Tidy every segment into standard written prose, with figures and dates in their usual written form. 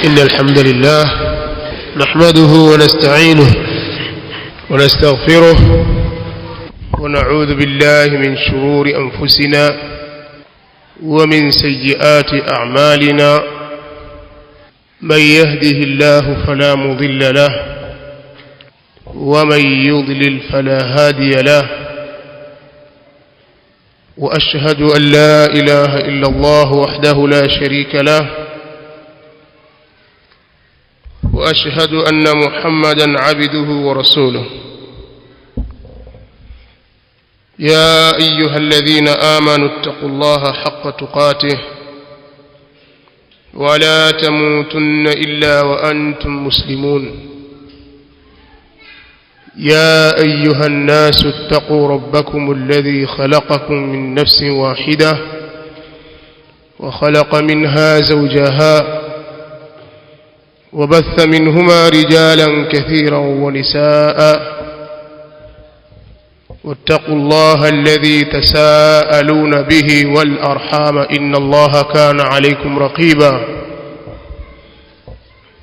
إن الحمد لله نحمده ونستعينه ونستغفره ونعوذ بالله من شرور أنفسنا ومن سيئات أعمالنا من يهده الله فلا مضل له ومن يضلل فلا هادي له وأشهد أن لا إله إلا الله وحده لا شريك له وأشهد أن محمدا عبده ورسوله يا أيها الذين آمنوا اتقوا الله حق تقاته ولا تموتن إلا وأنتم مسلمون يا أيها الناس اتقوا ربكم الذي خلقكم من نفس واحدة وخلق منها زوجها وبث منهما رجالا كثيرا ونساء واتقوا الله الذي تساءلون به والأرحام إن الله كان عليكم رقيبا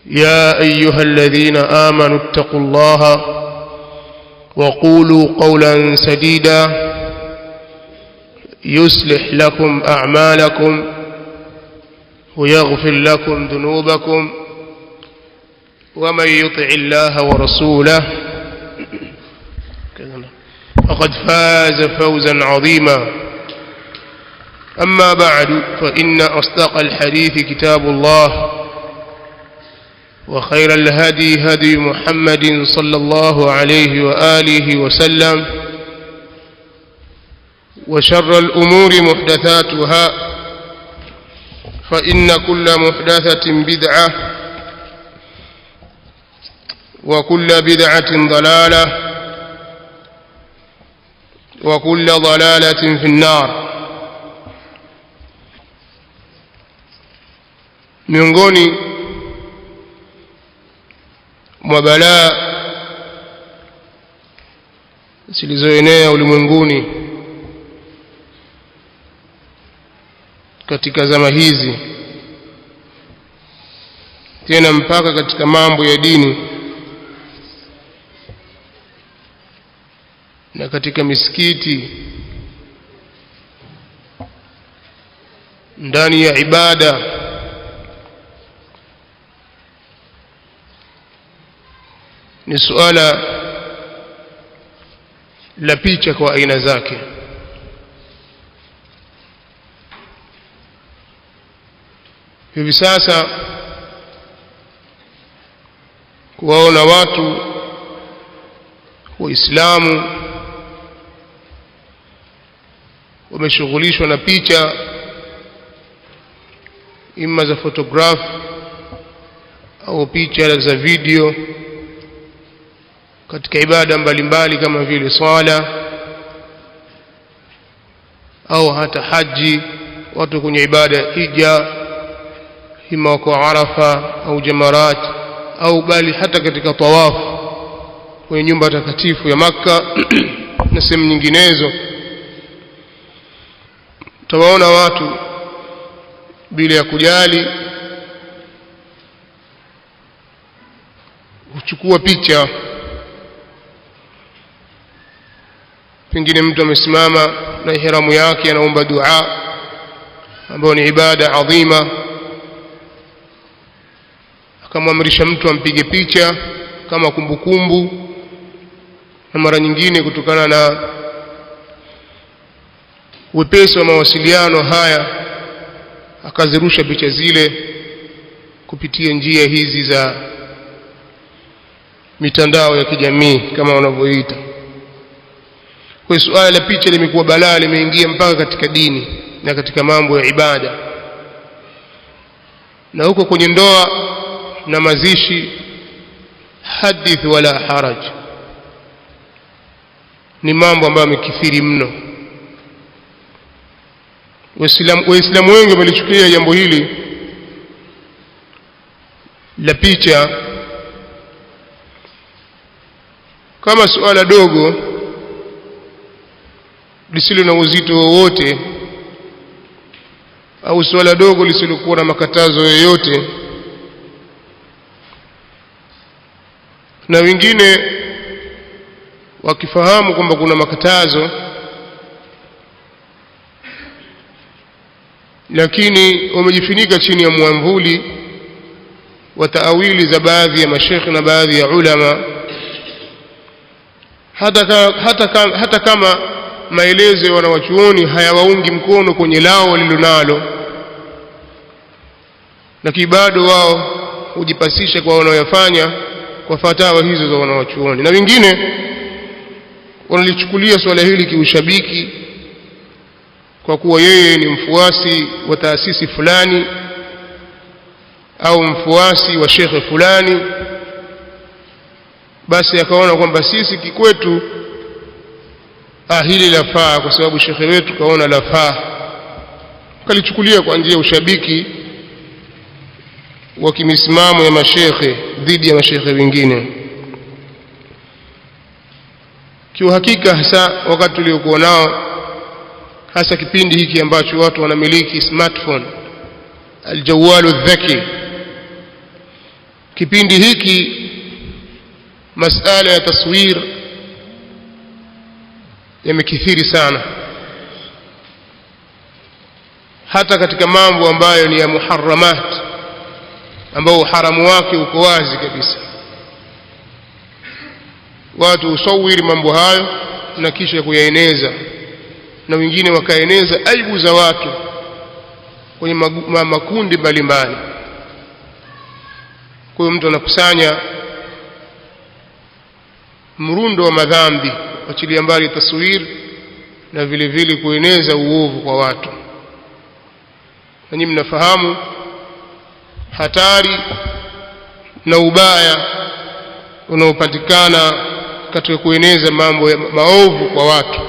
يا أيها الذين آمنوا اتقوا الله وقولوا قولا سديدا يصلح لكم أعمالكم ويغفر لكم ذنوبكم ومن يطع الله ورسوله فقد فاز فوزا عظيما أما بعد فإن أصدق الحديث كتاب الله وخير الهدي هدي محمد صلى الله عليه وآله وسلم وشر الأمور محدثاتها فإن كل محدثة بدعة وكل بدعة ضلالة وكل ضلالة في النار. miongoni mwa balaa zilizoenea ulimwenguni katika zama hizi, tena mpaka katika mambo ya dini na katika misikiti, ndani ya ibada, ni suala la picha kwa aina zake. Hivi sasa kuwaona watu Waislamu wameshughulishwa na picha, ima za photograph au picha za video, katika ibada mbalimbali kama vile swala au hata haji. Watu kwenye ibada ya hija, ima wako Arafa au Jamarat, au bali hata katika tawafu kwenye nyumba takatifu ya Makka na sehemu nyinginezo, utawaona watu bila ya kujali huchukua picha. Pengine mtu amesimama na ihramu yake anaomba dua ambayo ni ibada adhima, akamwamrisha mtu ampige picha kama kumbukumbu, na mara nyingine kutokana na wepesi wa mawasiliano haya akazirusha picha zile kupitia njia hizi za mitandao ya kijamii kama wanavyoita. Kwa hiyo suala la picha limekuwa balaa, limeingia mpaka katika dini na katika mambo ya ibada, na huko kwenye ndoa na mazishi, hadith wala haraj, ni mambo ambayo yamekithiri mno. Waislamu wengi wamelichukulia jambo hili la picha kama suala dogo lisilo na uzito wowote, au swala dogo lisilokuwa na makatazo yoyote, na wengine wakifahamu kwamba kuna makatazo lakini wamejifunika chini ya mwamvuli wa taawili za baadhi ya mashekhi na baadhi ya ulama, hata kama maelezo ya wanawachuoni hayawaungi mkono kwenye lao walilonalo, lakini bado wao hujipasisha kwa wanaoyafanya kwa fatawa hizo za wanawachuoni. Na wengine wanalichukulia swala hili kiushabiki, kwa kuwa yeye ni mfuasi wa taasisi fulani au mfuasi wa shekhe fulani, basi akaona kwamba sisi kikwetu hili lafaa kwa sababu shekhe wetu kaona lafaa, kalichukulia kwa njia ya ushabiki wa kimisimamo ya mashekhe dhidi ya mashekhe wengine. Kiuhakika hasa wakati tuliokuwa nao, hasa kipindi hiki ambacho watu wanamiliki smartphone, aljawalu dhaki, kipindi hiki masala ya taswir yamekithiri sana, hata katika mambo ambayo ni ya muharramat, ambao uharamu wake uko wazi kabisa. Watu usawiri mambo hayo na kisha kuyaeneza, na wengine wakaeneza aibu za watu kwenye makundi mbalimbali. Kwa hiyo mtu anakusanya mrundo wa madhambi, achilia mbali taswir, na vile vile kueneza uovu kwa watu. Na nyinyi mnafahamu hatari na ubaya unaopatikana katika kueneza mambo ya maovu kwa watu,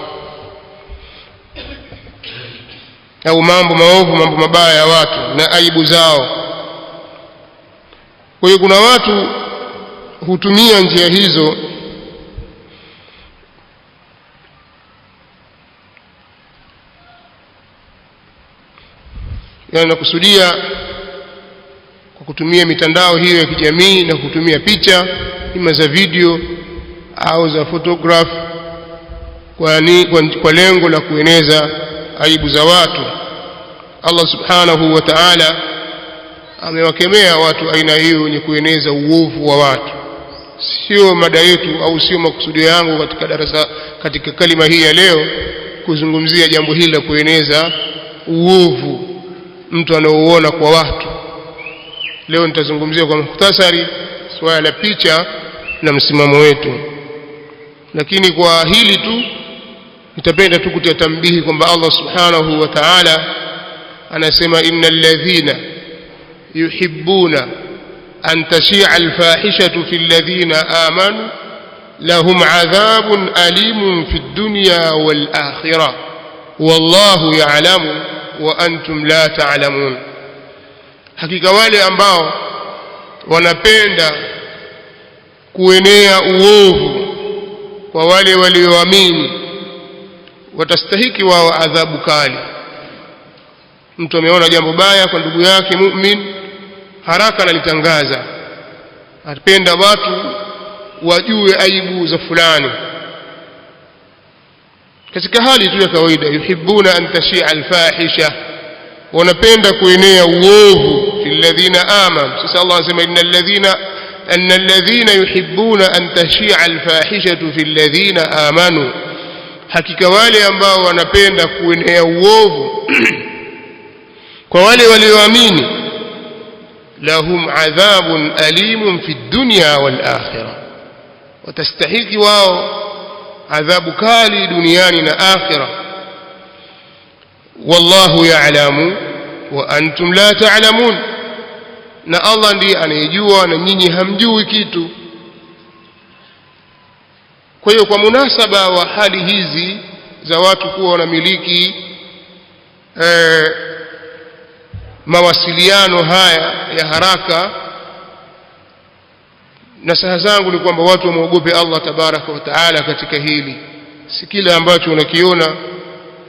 au mambo maovu, mambo mabaya ya watu na aibu zao. Kwa hiyo kuna watu hutumia njia hizo nakusudia kwa kutumia mitandao hiyo ya kijamii na kutumia picha ima za video au za photograph kwa lengo la kueneza aibu za watu. Allah subhanahu wa ta'ala amewakemea watu aina hiyo wenye kueneza uovu wa watu. Sio mada yetu au sio makusudio yangu katika darasa, katika kalima hii ya leo, kuzungumzia jambo hili la kueneza uovu mtu anaoona kwa watu. Leo nitazungumzia kwa mukhtasari swala la picha na msimamo wetu, lakini kwa hili tu nitapenda tu kutia tambihi kwamba Allah subhanahu wa ta'ala anasema innal ladhina yuhibbuna an tashi'a al-fahishatu fil ladhina amanu lahum 'adhabun alimun fid dunya wal akhirah wallahu ya'lamu wa antum la ta'lamun. Hakika wale ambao wanapenda kuenea uovu kwa wale walioamini watastahiki wao adhabu kali. Mtu ameona jambo baya kwa ndugu yake mu'min, haraka analitangaza, apenda watu wajue aibu za fulani, katika hali tu ya kawaida. Yuhibbuna an tashi'a al-fahisha, wanapenda kuenea uovu fil ladhina amanu. Sasa Allah anasema innal ladhina yuhibbuna an tashi'a al-fahishatu fil ladhina amanu, hakika wale ambao wanapenda kuenea uovu kwa wale walioamini, lahum adhabun alimun fid dunya wal akhirah, watastahiki wao adhabu kali duniani na akhirah. Wallahu ya'lamu wa antum la ta'lamun, na Allah ndiye anayejua na nyinyi hamjui kitu. Kwa hiyo kwa munasaba wa hali hizi za watu kuwa wanamiliki mawasiliano haya ya haraka, nasaha zangu ni kwamba watu wamuogope Allah tabaraka wa taala katika hili. Si kila ambacho unakiona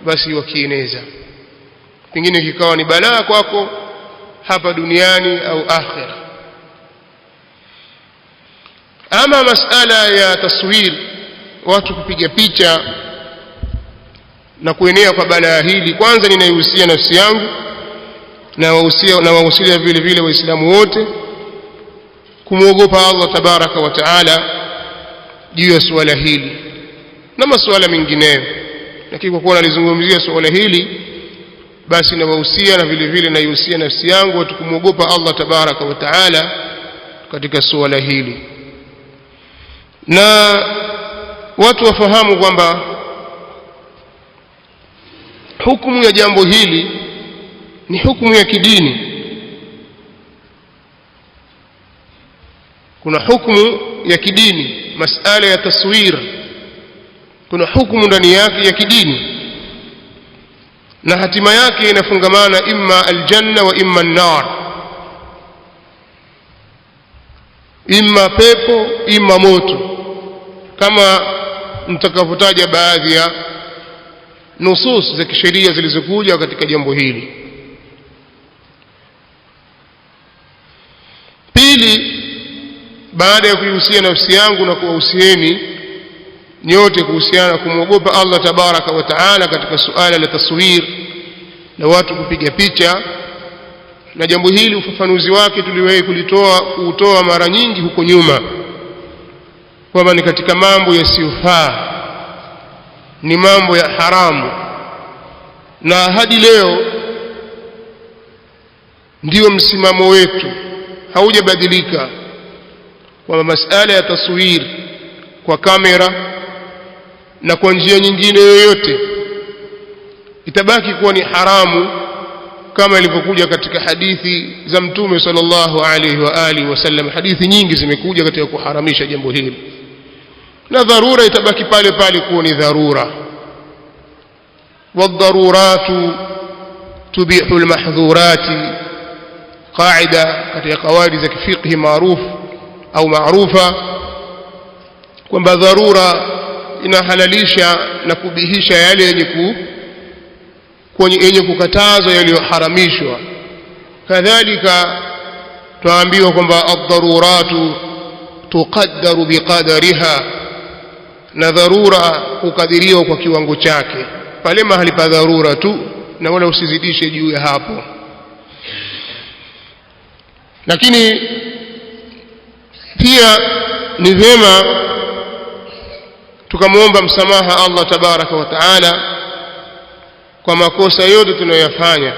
basi wakieneza, pengine kikawa ni balaa kwako hapa duniani au akhira. Ama masala ya taswir, watu kupiga picha na kuenea kwa balaa hili, kwanza ninaihusia nafsi yangu na wahusia vile vile waislamu wote kumwogopa Allah tabaraka wa taala juu ya suala hili na masuala mengineyo. Lakini kwa kuwa nalizungumzia suala hili, basi nawahusia na vile vile naihusia nafsi yangu watu kumwogopa Allah tabaraka wa taala katika suala hili, na watu wafahamu kwamba hukumu ya jambo hili ni hukumu ya kidini. Kuna hukumu ya kidini, masala ya taswir, kuna hukumu ndani yake ya kidini, na hatima yake inafungamana imma aljanna wa imma an-nar, imma pepo imma moto, kama mtakavyotaja baadhi ya nusus za kisheria zilizokuja katika jambo hili. Pili, baada ya kuihusia nafsi yangu na kuwahusieni nyote kuhusiana kumwogopa Allah tabaraka wa taala katika suala la taswir na watu kupiga picha, na jambo hili ufafanuzi wake tuliwahi kuutoa mara nyingi huko nyuma, kwamba ni katika mambo yasiyofaa, ni mambo ya haramu, na hadi leo ndio msimamo wetu, haujabadilika, kwamba masala ya taswir kwa kamera na kwa njia nyingine yoyote itabaki kuwa ni haramu, kama ilivyokuja katika hadithi za Mtume sallallahu alaihi wa alihi wasallam. Hadithi nyingi zimekuja katika kuharamisha jambo hili, na dharura itabaki pale pale kuwa ni dharura. wadharuratu tubihu almahdhurati, qaida katika qawaidi za kifiqhi maarufa, kwamba dharura inahalalisha na kubihisha yale yenye kukatazwa yaliyoharamishwa. kadhalika tuambiwa kwamba ad-daruratu tuqaddaru biqadariha, na dharura hukadiriwa kwa kiwango chake, pale mahali pa dharura tu, na wala usizidishe juu ya hapo. Lakini pia ni vyema tukamwomba msamaha Allah tabaraka wa taala kwa makosa yote tunayoyafanya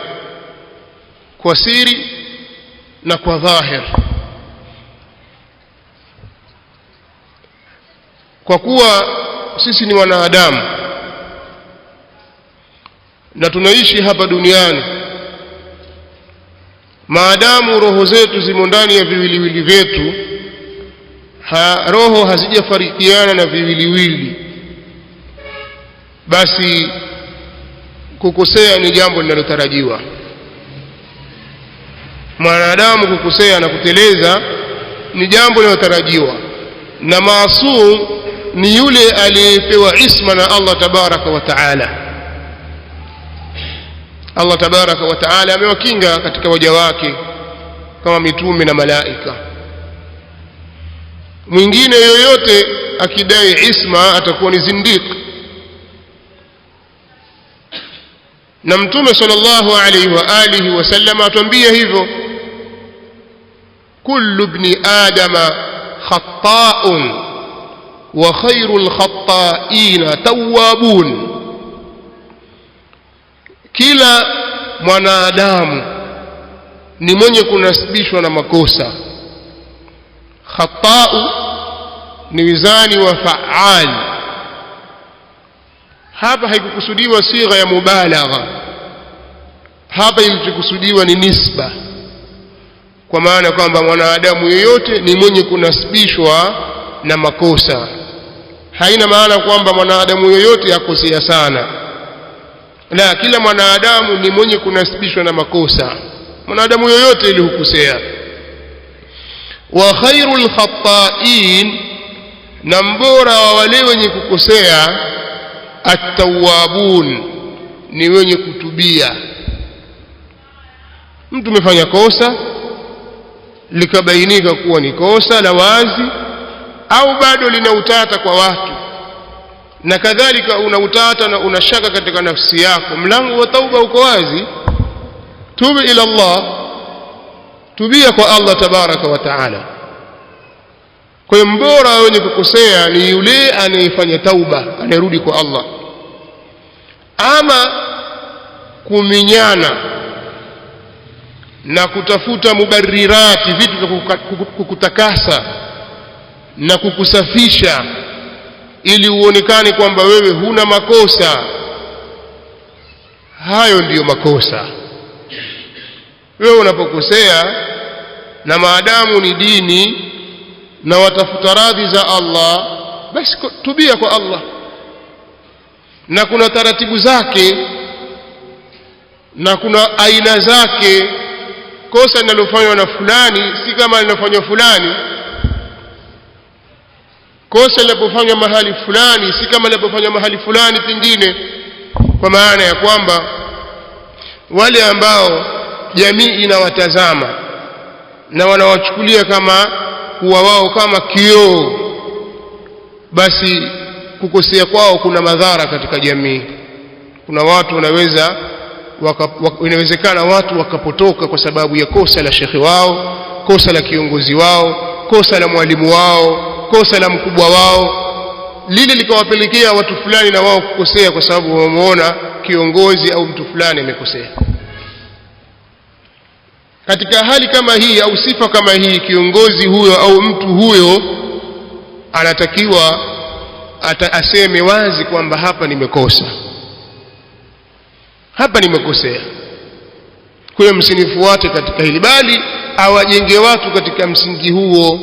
kwa siri na kwa dhahir, kwa kuwa sisi ni wanadamu na tunaishi hapa duniani. Maadamu roho zetu zimo ndani ya viwiliwili vyetu, roho hazijafarikiana na viwiliwili, basi kukosea ni jambo linalotarajiwa. Mwanadamu kukosea na kuteleza ni jambo linalotarajiwa, na maasum ni yule aliyepewa isma na Allah tabaraka wa taala. Allah tabaraka wa taala amewakinga katika waja wake kama mitume na malaika. Mwingine yoyote akidai isma atakuwa ni zindiq, na Mtume sallallahu alayhi wa alihi wasallam atuambia hivyo, kullu ibni adama khata'un wa khairul khata'ina tawwabun, kila mwanadamu ni mwenye kunasibishwa na makosa. Khata'u ni wizani wa fa'al, hapa haikukusudiwa sigha ya mubalagha, hapa ilichokusudiwa ni nisba, kwa maana kwamba mwanadamu yeyote ni mwenye kunasibishwa na makosa. Haina maana kwamba mwanadamu yeyote akosea sana, la, kila mwanadamu ni mwenye kunasibishwa na makosa, mwanadamu yeyote ili hukosea. Wa khairul khata'in, na mbora wa wale wenye kukosea, at-tawwabun, ni wenye kutubia. Mtu umefanya kosa likabainika kuwa ni kosa la wazi, au bado lina utata kwa watu, na kadhalika una utata na unashaka katika nafsi yako, mlango wa tauba uko wazi. Tubu ila Allah, tubia kwa Allah tabaraka wa taala. Kwa hiyo mbora wenye kukosea ni yule anayefanya tauba, anayerudi kwa Allah. Ama kuminyana na kutafuta mubarirati, vitu vya kukutakasa na kukusafisha ili uonekane kwamba wewe huna makosa, hayo ndiyo makosa. Wewe unapokosea, na maadamu ni dini na watafuta radhi za Allah, basi tubia kwa Allah, na kuna taratibu zake na kuna aina zake. Kosa linalofanywa na fulani si kama linalofanywa fulani. Kosa linapofanywa mahali fulani si kama linapofanywa mahali fulani pengine, kwa maana ya kwamba wale ambao jamii inawatazama na wanawachukulia kama kuwa wao kama kioo, basi kukosea kwao kuna madhara katika jamii. Kuna watu inawezekana watu wakapotoka kwa sababu ya kosa la shekhi wao, kosa la kiongozi wao, kosa la mwalimu wao, kosa la mkubwa wao, lile likawapelekea watu fulani na wao kukosea kwa sababu wameona kiongozi au mtu fulani amekosea. Katika hali kama hii au sifa kama hii, kiongozi huyo au mtu huyo anatakiwa aseme wazi kwamba hapa nimekosa, hapa nimekosea. Kwa hiyo msinifuate katika hili, bali awajenge watu katika msingi huo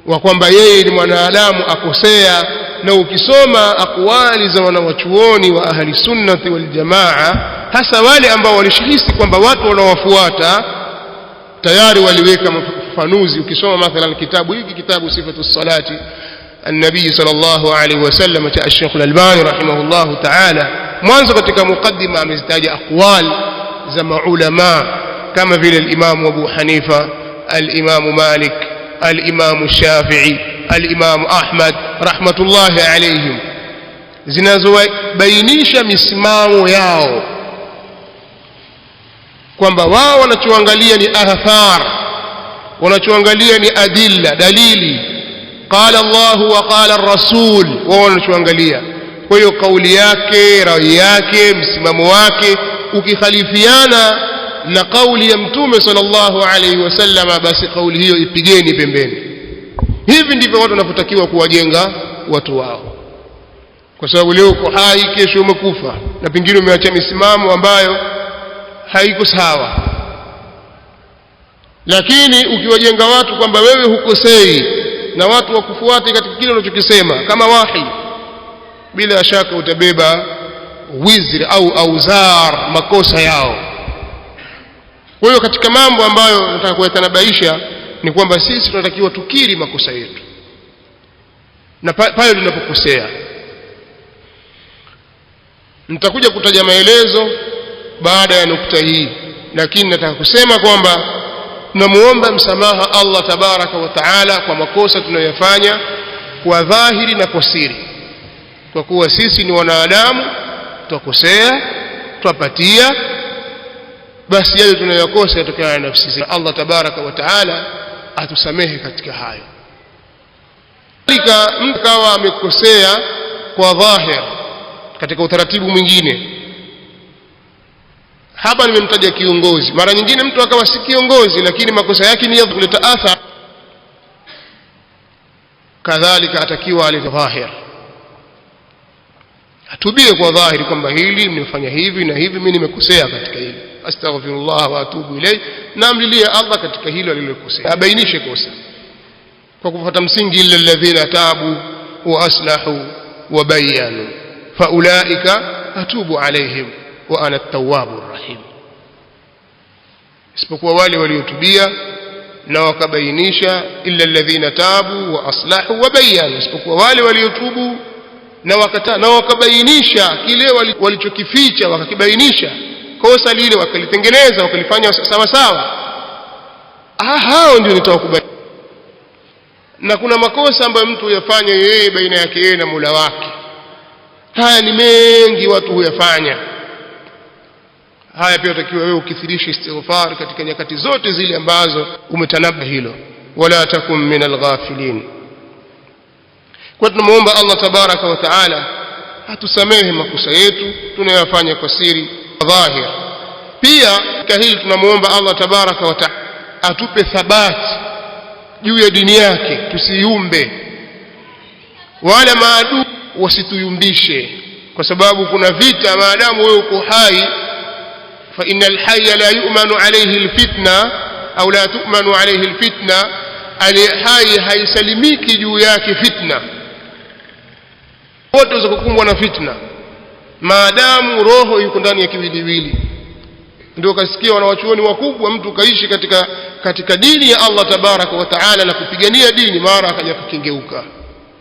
wa kwamba yeye ni mwanadamu akosea. Na ukisoma akwali za wanawachuoni wa ahli sunnati wal jamaa, hasa wale ambao walishihisi kwamba watu wanawafuata tayari waliweka mafafanuzi. Ukisoma mathalan kitabu hiki, kitabu sifatu salati an-nabii sallallahu alaihi wasallam cha Sheikh al-Albani rahimahullahu ta'ala, mwanzo katika mukaddima amezitaja aqwal za maulama kama vile al-Imam Abu Hanifa, al-Imam Malik, al-Imam Shafi'i, al-Imam Ahmad rahmatullahi alayhim, zinazobainisha misimamo yao kwamba wao wanachoangalia ni athar, wanachoangalia ni adilla, dalili, qala Allah wa qala ar-rasul, wao wanachoangalia. Kwa hiyo kauli yake, rai yake, msimamo wake ukikhalifiana na kauli ya Mtume sallallahu alaihi wasallam, basi kauli hiyo ipigeni pembeni. Hivi ndivyo watu wanapotakiwa kuwajenga watu wao, kwa sababu leo uko hai, kesho umekufa, na pengine umeacha misimamo ambayo haiko sawa. Lakini ukiwajenga watu kwamba wewe hukosei na watu wakufuate katika kile unachokisema kama wahi, bila shaka utabeba wizri au auzar, makosa yao. Kwa hiyo katika mambo ambayo nataka kuyatanabaisha ni kwamba sisi tunatakiwa tukiri makosa yetu, na pale tunapokosea. Nitakuja kutaja maelezo baada ya nukta hii, lakini nataka kusema kwamba tunamuomba msamaha Allah tabaraka wa taala kwa makosa tunayofanya kwa dhahiri na kwa siri, kwa kuwa sisi ni wanadamu, tukosea, tupatia, basi yale tunayokosa yatokana na nafsi zetu. Allah tabaraka wa taala atusamehe katika hayo. Kadhalika mtu kawa amekosea kwa dhahir katika utaratibu mwingine, hapa nimemtaja kiongozi. Mara nyingine mtu akawa si kiongozi lakini makosa yake ni ya kuleta athari, kadhalika atakiwa alidhahir, atubie kwa dhahiri kwamba hili nimefanya hivi na hivi, mimi nimekosea katika hili, astaghfirullah wa atubu ilayhi, na amlilie Allah katika hilo alilokosea, abainishe kosa kwa kufuata msingi illa alladhina tabu wa aslahu wa bayanu fa ulaika atubu alayhim wa ana at-tawwabur rahim. Isipokuwa wale waliotubia na wakabainisha, illa alladhina tabu wa aslahu wa bayanu, isipokuwa wale waliotubu na wakabainisha kile walichokificha, wakakibainisha kosa lile, wakalitengeneza, wakalifanya sawa sawa, hao ndio nitawakubali. na kuna makosa ambayo mtu huyafanya yeye baina yake yeye na Mola wake. Haya ni mengi watu huyafanya. Haya pia utakiwa wewe ukithirisha istighfar katika nyakati zote zile ambazo umetanabba hilo. Wala takum minal ghafilin. Kwa tunamuomba Allah tabaraka wa taala atusamehe makosa yetu tunayofanya kwa siri dhahir. Pia katika hili tunamuomba Allah tabaraka wa taala atupe thabati juu ya dini yake, tusiumbe wala maadui wasituyumbishe, kwa sababu kuna vita maadamu wewe uko hai. Fa innal hayya la yu'manu alayhi alfitna au la tu'manu alayhi alfitna, alihai haisalimiki juu yake fitna. Wote watakumbwa na fitna maadamu roho yuko ndani ya kiwiliwili. Ndio kasikia wanawachuoni wakubwa, mtu kaishi katika dini ya Allah tabaraka wa taala na kupigania dini, mara akaja kukengeuka,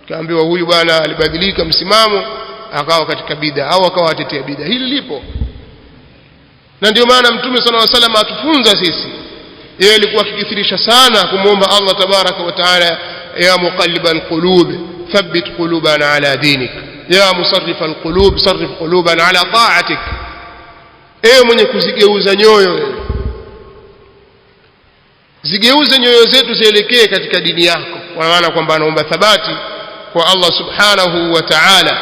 kaambiwa huyu bwana alibadilika msimamo akawa katika bid'a au akawa atetea bid'a. Hili lipo, na ndio maana Mtume sallallahu alaihi wasallam atufunza sisi. Yeye alikuwa akikithirisha sana kumuomba Allah tabaraka wa taala, ya muqallibal qulub thabbit qulubana ala dinik, ya musarrifal qulub sarrif qulubana ala ta'atik. Ewe mwenye kuzigeuza nyoyo, zigeuze nyoyo zetu zielekee katika dini yako. Kwa maana kwamba anaomba thabati kwa Allah subhanahu wa ta'ala,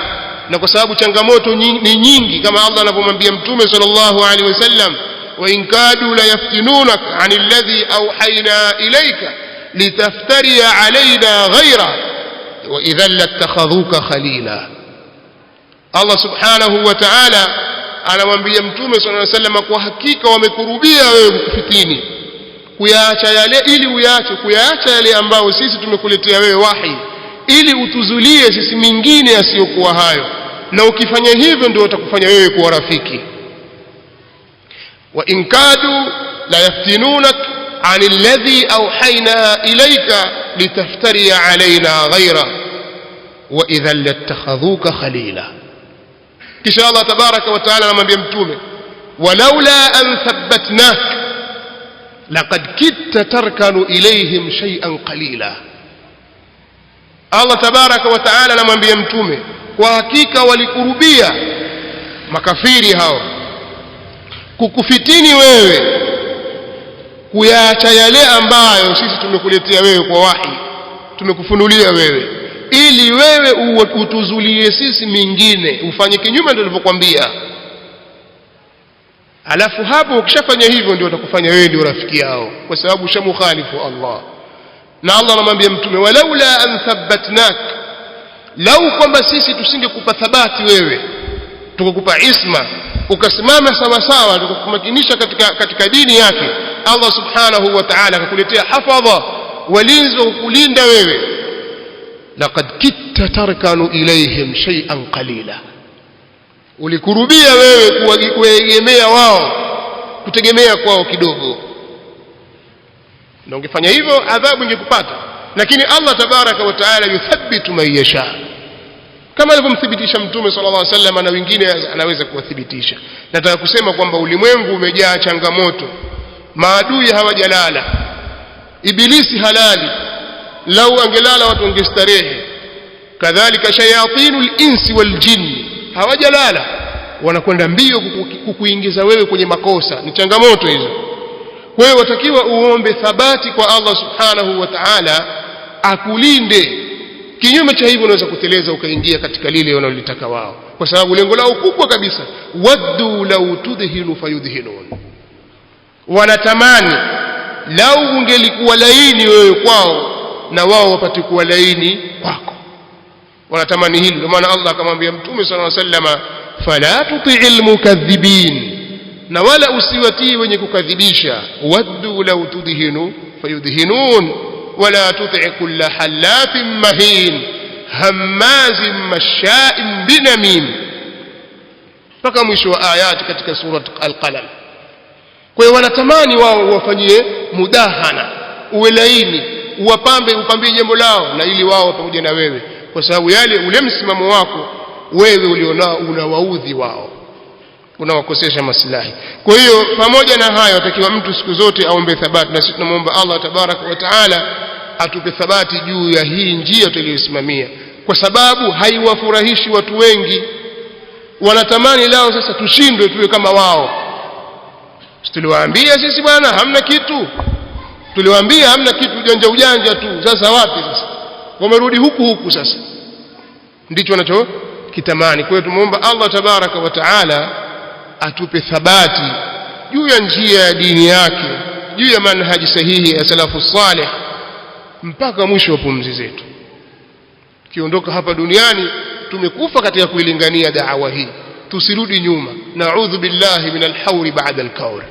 na kwa sababu changamoto ni nyingi, kama Allah anapomwambia Mtume sallallahu alaihi wasallam, wa in kadu la yaftinunaka anil ladhi awhayna ilayka litaftari alayna ghayra wa idhan latakhadhuka khalila. Allah subhanahu wa ta'ala anamwambia Mtume sallallahu alaihi wasallam, kwa hakika wamekurubia wewe kufitini, kuyaacha yale ili uache kuyaacha yale ambayo sisi tumekuletea wewe wahi, ili utuzulie sisi mingine yasiyokuwa hayo, na ukifanya hivyo ndio utakufanya wewe kuwa rafiki. Wa in kadu la yaftinunak anil ladhi awhayna ilayka litaftari alayna ghayra wa idhan latakhadhuka khalila. Kisha Allah tabaraka wa taala anamwambia Mtume, walaula an thabbatnak laqad kitta tarkanu ilayhim shay'an qalila. Allah tabaraka wa taala anamwambia Mtume, kwa hakika walikurubia makafiri hao kukufitini wewe, kuyaacha yale ambayo sisi tumekuletea wewe kwa wahi, tumekufunulia wewe, ili wewe utuzulie sisi mingine, ufanye kinyume ndio nilivyokuambia. Alafu hapo ukishafanya hivyo ndio utakufanya wewe ndio rafiki yao, kwa sababu ushamukhalifu Allah. Na Allah anamwambia Mtume, walaula an thabbatnak, lau kwamba sisi tusingekupa thabati wewe, tukakupa isma ukasimama sawa sawa, tukakumakinisha katika dini yake, Allah subhanahu wa ta'ala akakuletea hafadha, walinzi wa kukulinda wewe, laqad kitta tarkanu ilayhim shay'an qalila, ulikurubia wewe kuegemea wao, kutegemea kwao kidogo, na ungefanya hivyo adhabu ingekupata. Lakini Allah tabaraka wa taala yuthabbitu man yasha, kama alivyomthibitisha Mtume sallallahu alaihi wasallam, na wengine anaweza kuwathibitisha. Nataka kusema kwamba ulimwengu umejaa changamoto, maadui hawajalala, ibilisi halali, lau angelala watu wangestarehe. Kadhalika shayatinul insi wal jinni hawajalala, wanakwenda mbio kukuingiza wewe kwenye makosa. Ni changamoto hizo. Kwa hiyo watakiwa uombe thabati kwa Allah subhanahu wa ta'ala akulinde. Kinyume cha hivyo unaweza kuteleza ukaingia katika lile wanalolitaka wao, kwa sababu lengo lao kubwa kabisa, waddu law tudhinu fayudhinun, wanatamani lau ungelikuwa laini wewe kwao na wao wapate kuwa laini kwako. Wanatamani hili. Ndio maana Allah akamwambia Mtume sallallahu alaihi wasallam, fala tuti'il mukaththibin, na wala usiwatii wenye kukadhibisha. Waddu law tudhinu fayudhinun wala tuti' kulla halafin mahin hammazin masha'in binamim, mpaka mwisho wa ayati katika surat Al-Qalam. Kwa hiyo wanatamani wao wafanyie mudahana, uwe laini, upambie jambo lao, na ili wao pamoja na wewe, kwa sababu yale ule msimamo wako wewe ulionao unawaudhi wao, unawakosesha maslahi. Kwa hiyo pamoja na hayo, atakiwa mtu siku zote aombe thabati, na sisi tunamuomba Allah tabaraka wa taala atupe thabati juu ya hii njia tuliyosimamia, kwa sababu haiwafurahishi watu wengi. Wanatamani lao sasa tushindwe tuwe kama wao. Tuliwaambia sisi bwana hamna kitu, tuliwaambia hamna kitu, ujanja tu. Sasa wapi sasa? Wamerudi huku sasa. Ndicho wanachokitamani. Kwa hiyo tumuomba Allah tabaraka wa taala atupe thabati juu ya njia ya dini yake, juu ya manhaji sahihi ya salafu salih mpaka mwisho wa pumzi zetu. Kiondoka hapa duniani tumekufa katika kuilingania da'wa hii, tusirudi nyuma. Na'udhu billahi minal hawri ba'da al-kawr.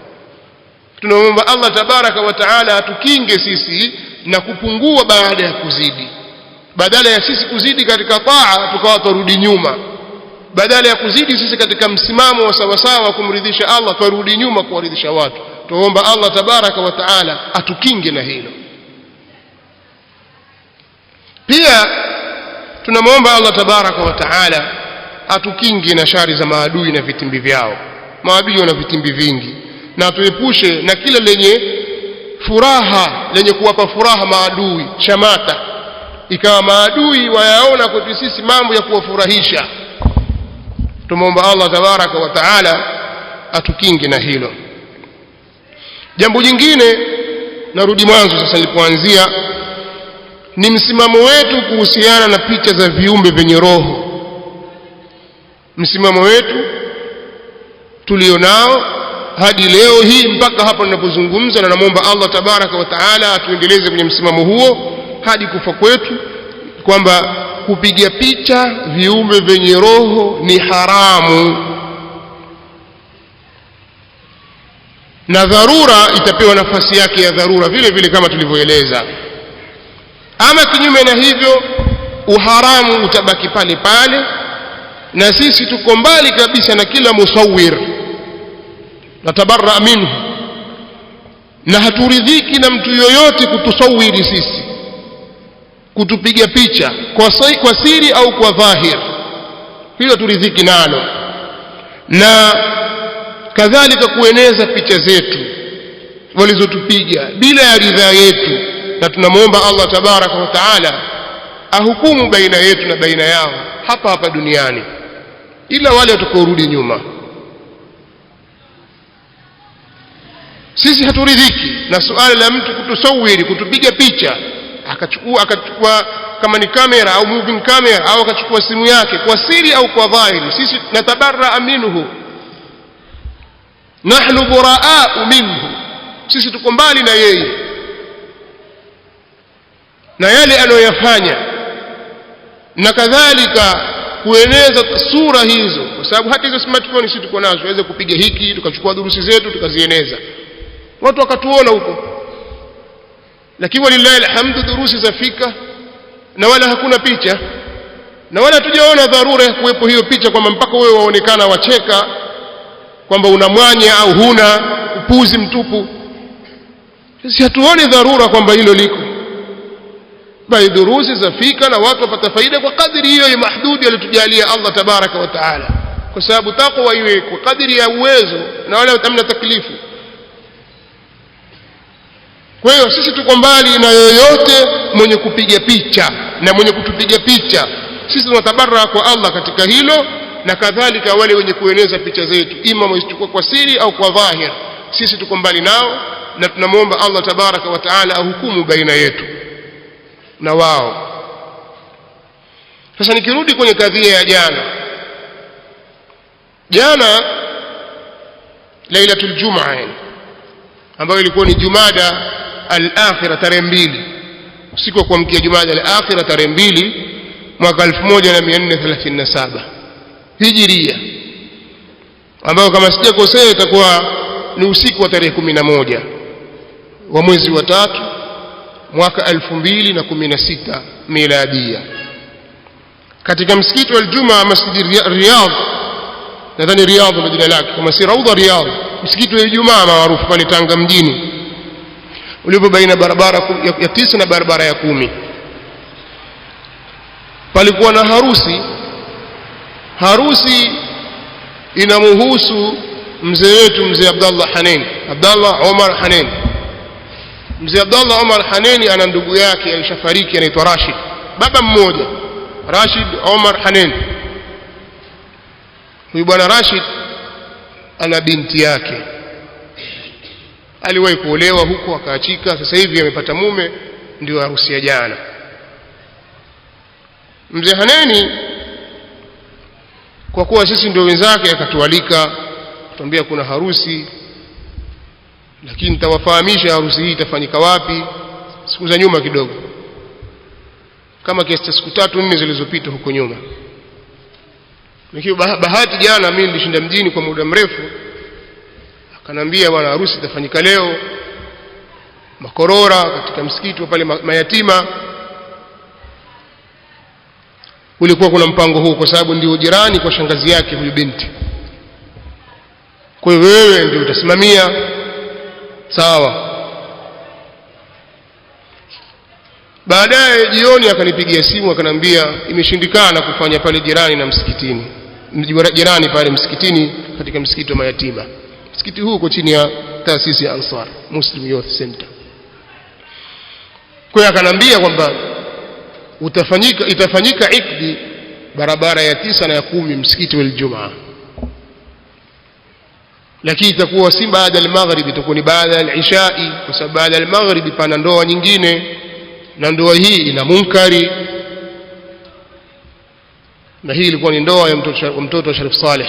Tunaomba Allah tabaraka wa taala atukinge sisi na kupungua baada ya kuzidi. Badala ya sisi kuzidi katika taa tukawa turudi nyuma, badala ya kuzidi sisi katika msimamo wa sawasawa kumridhisha Allah turudi nyuma kuwaridhisha watu. Tuomba Allah tabaraka wa taala atukinge na hilo. Pia tunamwomba Allah tabaraka wa taala atukinge na shari za maadui na vitimbi vyao. Maadui wana vitimbi vingi, na atuepushe na kila lenye furaha, lenye kuwapa furaha maadui, shamata. Ikawa maadui wayaona kwetu sisi mambo ya kuwafurahisha. Tumomba Allah tabaraka wa taala atukinge na hilo. Jambo jingine, narudi mwanzo sasa nilipoanzia, ni msimamo wetu kuhusiana na picha za viumbe vyenye roho. Msimamo wetu tulionao hadi leo hii mpaka hapa ninapozungumza, na namuomba Allah tabaraka wa taala atuendeleze kwenye msimamo huo hadi kufa kwetu, kwamba kupiga picha viumbe vyenye roho ni haramu, na dharura itapewa nafasi yake ya dharura vile vile kama tulivyoeleza. Ama kinyume na hivyo, uharamu utabaki pale pale, na sisi tuko mbali kabisa na kila musawir, natabarra minhu, na haturidhiki na mtu yoyote kutusawiri sisi, kutupiga picha kwa siri au kwa dhahir. Hilo turidhiki nalo. Na kadhalika kueneza picha zetu walizotupiga bila ya ridhaa yetu. Na tunamuomba Allah tabaraka wa taala ahukumu baina yetu na baina yao hapa hapa duniani, ila wale watakaorudi nyuma. Sisi haturidhiki na suala la mtu kutusawiri, kutupiga picha, akachukua kama ni kamera au moving camera, au akachukua simu yake kwa siri au kwa dhahiri. Sisi natabarra minhu, nahnu buraa'u minhu, sisi tuko mbali na yeye na yale anayoyafanya, na kadhalika kueneza sura hizo, kwa sababu hata hizo smartphone sisi tuko nazo, tuweze kupiga hiki, tukachukua durusi zetu tukazieneza, watu wakatuona huko. Lakini walillahi alhamdu durusi zafika na wala hakuna picha, na wala tujaona dharura ya kuwepo hiyo picha, kwamba mpaka wewe waonekana wacheka kwamba una mwanya au huna, upuzi mtupu. Sisi hatuoni dharura kwamba hilo liko, bali durusi zafika na watu wapata faida kwa kadiri hiyo ya mahdudi aliyotujalia Allah tabaraka wa taala, kwa sababu takwa iwe kwa kadiri ya uwezo na wala hamna taklifu. Kwa hiyo sisi tuko mbali na yoyote mwenye kupiga picha na mwenye kutupiga picha. Sisi tunatabarra kwa Allah katika hilo, na kadhalika wale wenye kueneza picha zetu, ima wasichukua kwa siri au kwa dhahir, sisi tuko mbali nao, na tunamuomba Allah tabaraka wa taala ahukumu baina yetu na wao. Sasa nikirudi kwenye kadhia ya jana Lailatul Jumaa, ambayo ilikuwa ni Jumada al-Akhira tarehe 2, usiku wa kuamkia Jumada al-Akhira tarehe 2 mwaka 1437 Hijiria, ambayo kama sijakosea itakuwa ni usiku wa tarehe 11 wa mwezi wa 3 mwaka 2016 miladia, katika msikiti wa Ijumaa Masjid Riyadh. Nadhani Riyadh ndio jina lake, kama si Raudha Riyadh, msikiti wa Ijumaa maarufu pale Tanga mjini, ulipo baina barabara ya 9 na barabara ya 10. Palikuwa na harusi inamhusu mzee wetu, mzee Abdallah Omar Hanen, Mzee Abdallah Omar Haneni ana ndugu yake alishafariki anaitwa Rashid, baba mmoja, Rashid Omar Haneni. Huyu bwana Rashid ana binti yake, aliwahi kuolewa huko akaachika, sasa hivi amepata mume, ndio harusi ya jana. Mzee Haneni kwa kuwa sisi ndio wenzake akatualika, tuambia kuna harusi, lakini nitawafahamisha harusi hii itafanyika wapi siku za nyuma kidogo, kama kiasi siku 3-4 zilizopita huko nyuma. Nikiwa bahati jana mimi nilishinda mjini kwa muda mrefu, akanambia bwana harusi itafanyika leo Makorora katika msikiti wa pale Mayatima. Ulikuwa kuna mpango huu kwa sababu ndio jirani kwa shangazi yake huyu binti, kwa hiyo wewe ndio utasimamia. Sawa. Baadaye jioni akanipigia simu akanambia imeshindikana kufanya pale jirani na msikitini, jirani pale msikitini katika msikiti wa Mayatima. Msikiti huu uko chini ya taasisi ya Ansar Muslim Youth Center. Kwa hiyo akanambia kwamba itafanyika ikdi barabara ya 9 na ya 10 msikiti wa Ijumaa, lakini itakuwa si baada ya maghrib, itakuwa ni baada ya ishai, kwa sababu baada ya maghrib pana ndoa nyingine, na ndoa hii ina munkari, na hii ilikuwa ni ndoa ya mtoto wa Sharif Saleh,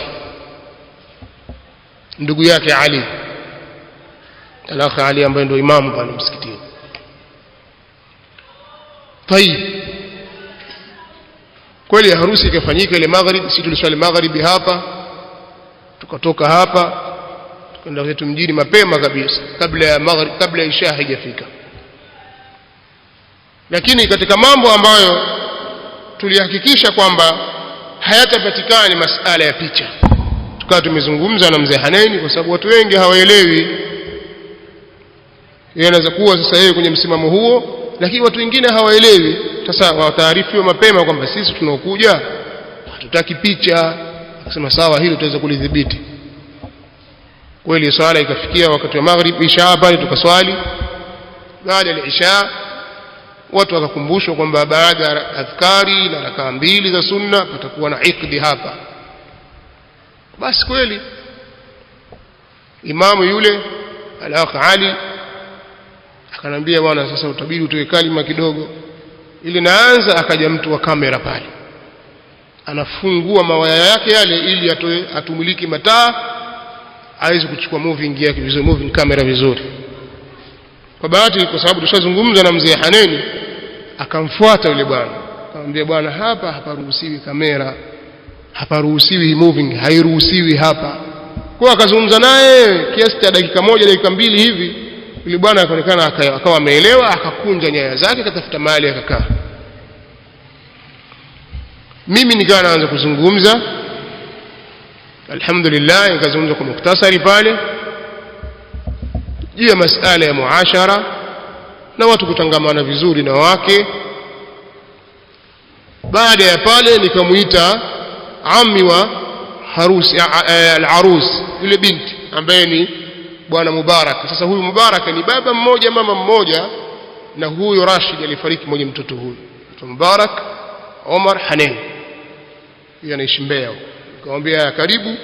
ndugu yake Ali, al-akh Ali ambaye ndio imamu pale msikitini. Tayib, kweli harusi ikafanyika ile maghrib. Sisi tuliswali maghribi hapa, tukatoka hapa tukaenda zetu mjini mapema kabisa kabla ya maghrib, kabla ya isha haijafika. Lakini katika mambo ambayo tulihakikisha kwamba hayatapatikana masala ya picha, tukawa tumezungumza na mzee Haneni, kwa sababu watu wengi hawaelewi. Yeye anaweza kuwa sasa yeye kwenye msimamo huo, lakini watu wengine hawaelewi. Sasa wataarifiwa mapema kwamba sisi tunaokuja hatutaki picha. Akasema sawa, hilo tutaweza kulidhibiti. Kweli swala ikafikia wakati wa maghrib, isha pale tukaswali. Baada ya isha watu wakakumbushwa kwamba baada ya adhkari na rakaa 2 za sunna patakuwa na ikdi hapa. Basi kweli imamu yule al-akh Ali akanambia bwana, sasa utabidi utoe kalima kidogo. Ili naanza akaja mtu wa kamera pale, anafungua mawaya yake yale ili atumiliki mataa aweze kuchukua moving yake vizuri, moving camera vizuri. Kwa bahati, kwa sababu tushazungumza na mzee Haneni, akamfuata yule bwana akamwambia bwana, hapa haparuhusiwi kamera, haparuhusiwi moving, hairuhusiwi hapa. Kwa akazungumza naye kiasi cha dakika 1 dakika 2 hivi, yule bwana akaonekana akawa ameelewa, akakunja nyaya zake, akatafuta mahali akakaa. Mimi nikawa naanza kuzungumza, alhamdulillah nikazungumza kwa mukhtasari pale juu ya masala ya muashara na watu kutangamana vizuri na wake. Baada ya pale nikamuita ammi wa harusi al-arus, yule binti ambaye ni bwana Mubarak. Sasa huyu Mubarak ni baba mmoja mama mmoja, na huyu Rashid alifariki mmoja mtoto huyu. Mubarak Omar Haneni, yeye anaishi Mbeya. Nikamwambia karibu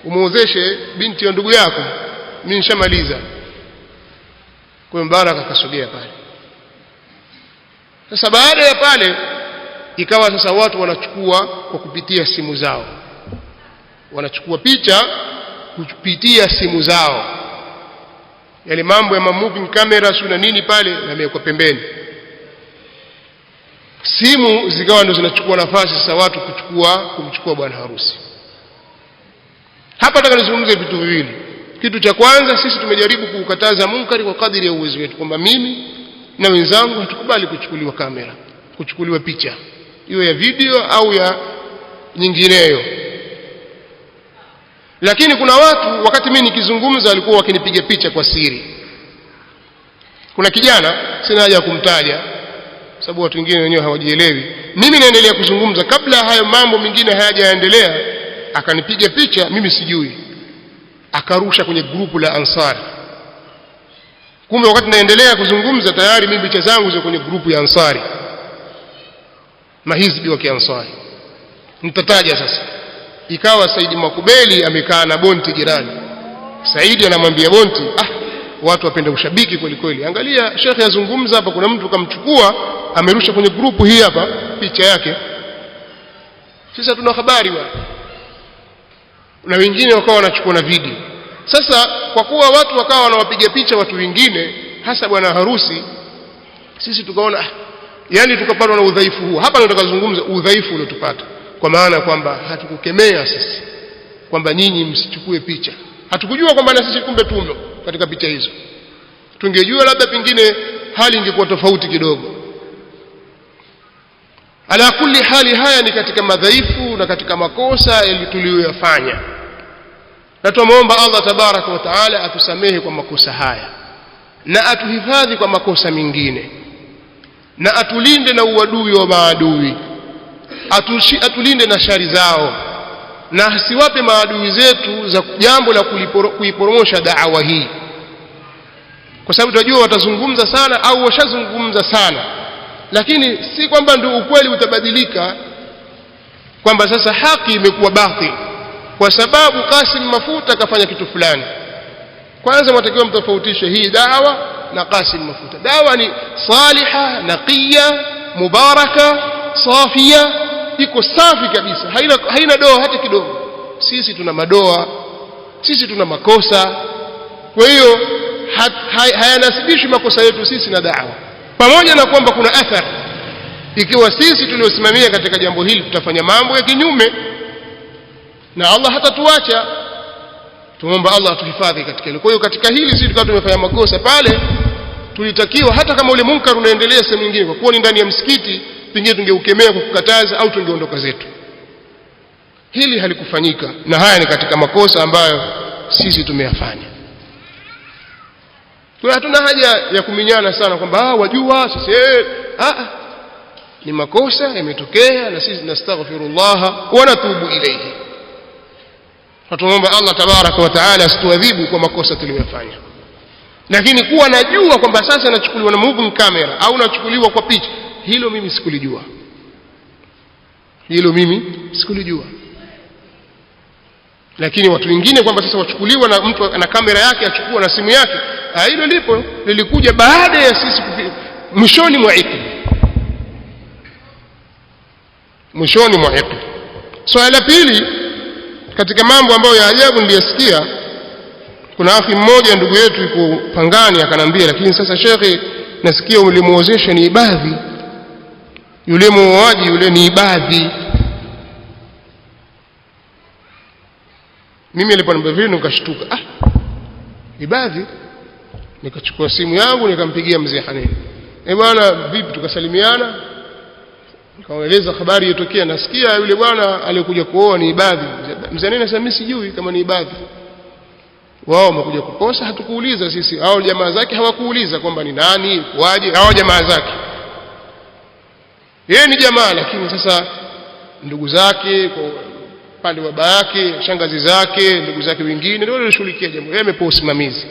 umuozeshe binti ya ndugu yako, mimi nishamaliza. Kwa Mubarak akasogea pale. Sasa baada ya pale ikawa sasa watu wanachukua kwa kupitia simu zao, wanachukua picha kupitia simu zao. Yale mambo ya moving camera na nini pale yamewekwa pembeni. Simu zikawa ndio zinachukua nafasi sasa watu kumchukua bwana harusi. Hapa nataka nizungumze vitu viwili. Kitu cha kwanza, sisi tumejaribu kukataza munkari kwa kadiri ya uwezo wetu, kwamba mimi na wenzangu hatukubali kuchukuliwa kamera, kuchukuliwa picha, iwe ya video au ya nyingineyo. Lakini kuna watu wakati mimi nikizungumza walikuwa wakinipiga picha kwa siri. Kuna kijana, sina haja kumtaja sababu watu wengine wenyewe hawajielewi. Mimi naendelea kuzungumza, kabla hayo mambo mengine hayajaendelea akanipiga picha, mimi sijui, akarusha kwenye grupu la Ansar Kumbe wakati naendelea kuzungumza tayari mimi picha zangu ziko kwenye grupu ya Ansari, mahizbi wa Kiansari. Nitataja sasa. Ikawa Saidi Makubeli amekaa na Bonti jirani. Saidi anamwambia Bonti, watu wapenda ushabiki kweli kweli. Angalia shekhi yazungumza hapa, kuna mtu kamchukua amerusha kwenye grupu hii hapa picha yake. Sasa tuna habari bwana. Na wengine wakawa wanachukua na video. Sasa kwa kuwa watu wakawa wanawapiga picha watu wengine, hasa bwana harusi, sisi tukaona yani tukapatwa na udhaifu huu. Hapa nataka kuzungumza udhaifu uliotupata, kwa maana kwamba hatukukemea sisi kwamba nyinyi msichukue picha. Hatukujua kwamba na sisi kumbe tumo katika picha hizo. Tungejua labda pengine hali ingekuwa tofauti kidogo. Ala kulli hali, haya ni katika madhaifu na katika makosa tuliyoyafanya, na tunaomba Allah tabaraka wa taala atusamehe kwa makosa haya na atuhifadhi kwa makosa mengine, na atulinde na uadui wa maadui, atulinde na shari zao, na asiwape maadui zetu za jambo la kuiporomosha da'wa hii, kwa sababu tunajua watazungumza sana au washazungumza sana, lakini si kwamba ndio ukweli utabadilika, kwamba sasa haki imekuwa batil kwa sababu Qasim Mafuta kafanya kitu fulani. Kwanza mtakiwa mtofautishe hii da'wa na Qasim Mafuta. Da'wa ni saliha, naqiya, mubaraka, safia, iko safi kabisa, haina doa hata kidogo. Sisi tuna madoa, sisi tuna makosa. Kwa hiyo hayanasibishi makosa yetu sisi na da'wa, pamoja na kwamba kuna athari. Ikiwa sisi tuliosimamia katika jambo hili tutafanya mambo ya kinyume, na Allah hatatuacha. Tuomba Allah atuhifadhi katika hilo. Kwa hiyo katika hili sisi tukawa tumefanya makosa pale, tulitakiwa hata kama ule munkar unaendelea sehemu nyingine, kwa kuwa ni ndani ya msikiti, pengine tungeukemea kwa kukataza au tungeondoka zetu. Hili halikufanyika, na haya ni katika makosa ambayo sisi tumeyafanya. Kwa hatuna haja ya kuminyana sana kwamba wajua sisi ni makosa yametokea na sisi nastaghfirullah wa natubu ilayhi. Tunaomba Allah tabaraka wa taala asituadhibu kwa makosa tuliyofanya. Lakini kuwa najua kwamba sasa nachukuliwa na moving camera au nachukuliwa kwa picha, hilo mimi sikulijua. Lakini watu wengine kwamba sasa wachukuliwa na mtu ana kamera yake, achukua na simu yake, hilo lilikuja baada ya sisi mwishoni mwa Iqd. Swali la pili katika mambo ambayo ya ajabu niliyasikia, kuna akhi mmoja ndugu yetu yuko Pangani akanambia, lakini sasa shekhe, nasikia ulimuozesha ni ibadhi, yule muoaji yule ni ibadhi. Mimi niliponiambia vile nikashtuka, ibadhi. Nikachukua simu yangu nikampigia mzee Haneni, bwana vipi, tukasalimiana, nikaeleza habari iliyotokea, nasikia yule bwana aliyekuja kuoa ni ibadhi. Mzee Haneni anasema mimi sijui kama ni ibadhi, wao wamekuja kuposa, hatukuuliza sisi. Hao jamaa zake hawakuuliza kwamba ni nani, waje hao jamaa zake. Yeye ni jamaa, lakini sasa ndugu zake kwa pande wa baba yake, shangazi zake, ndugu zake wengine ndio walishughulikia jambo. Yeye amepewa usimamizi.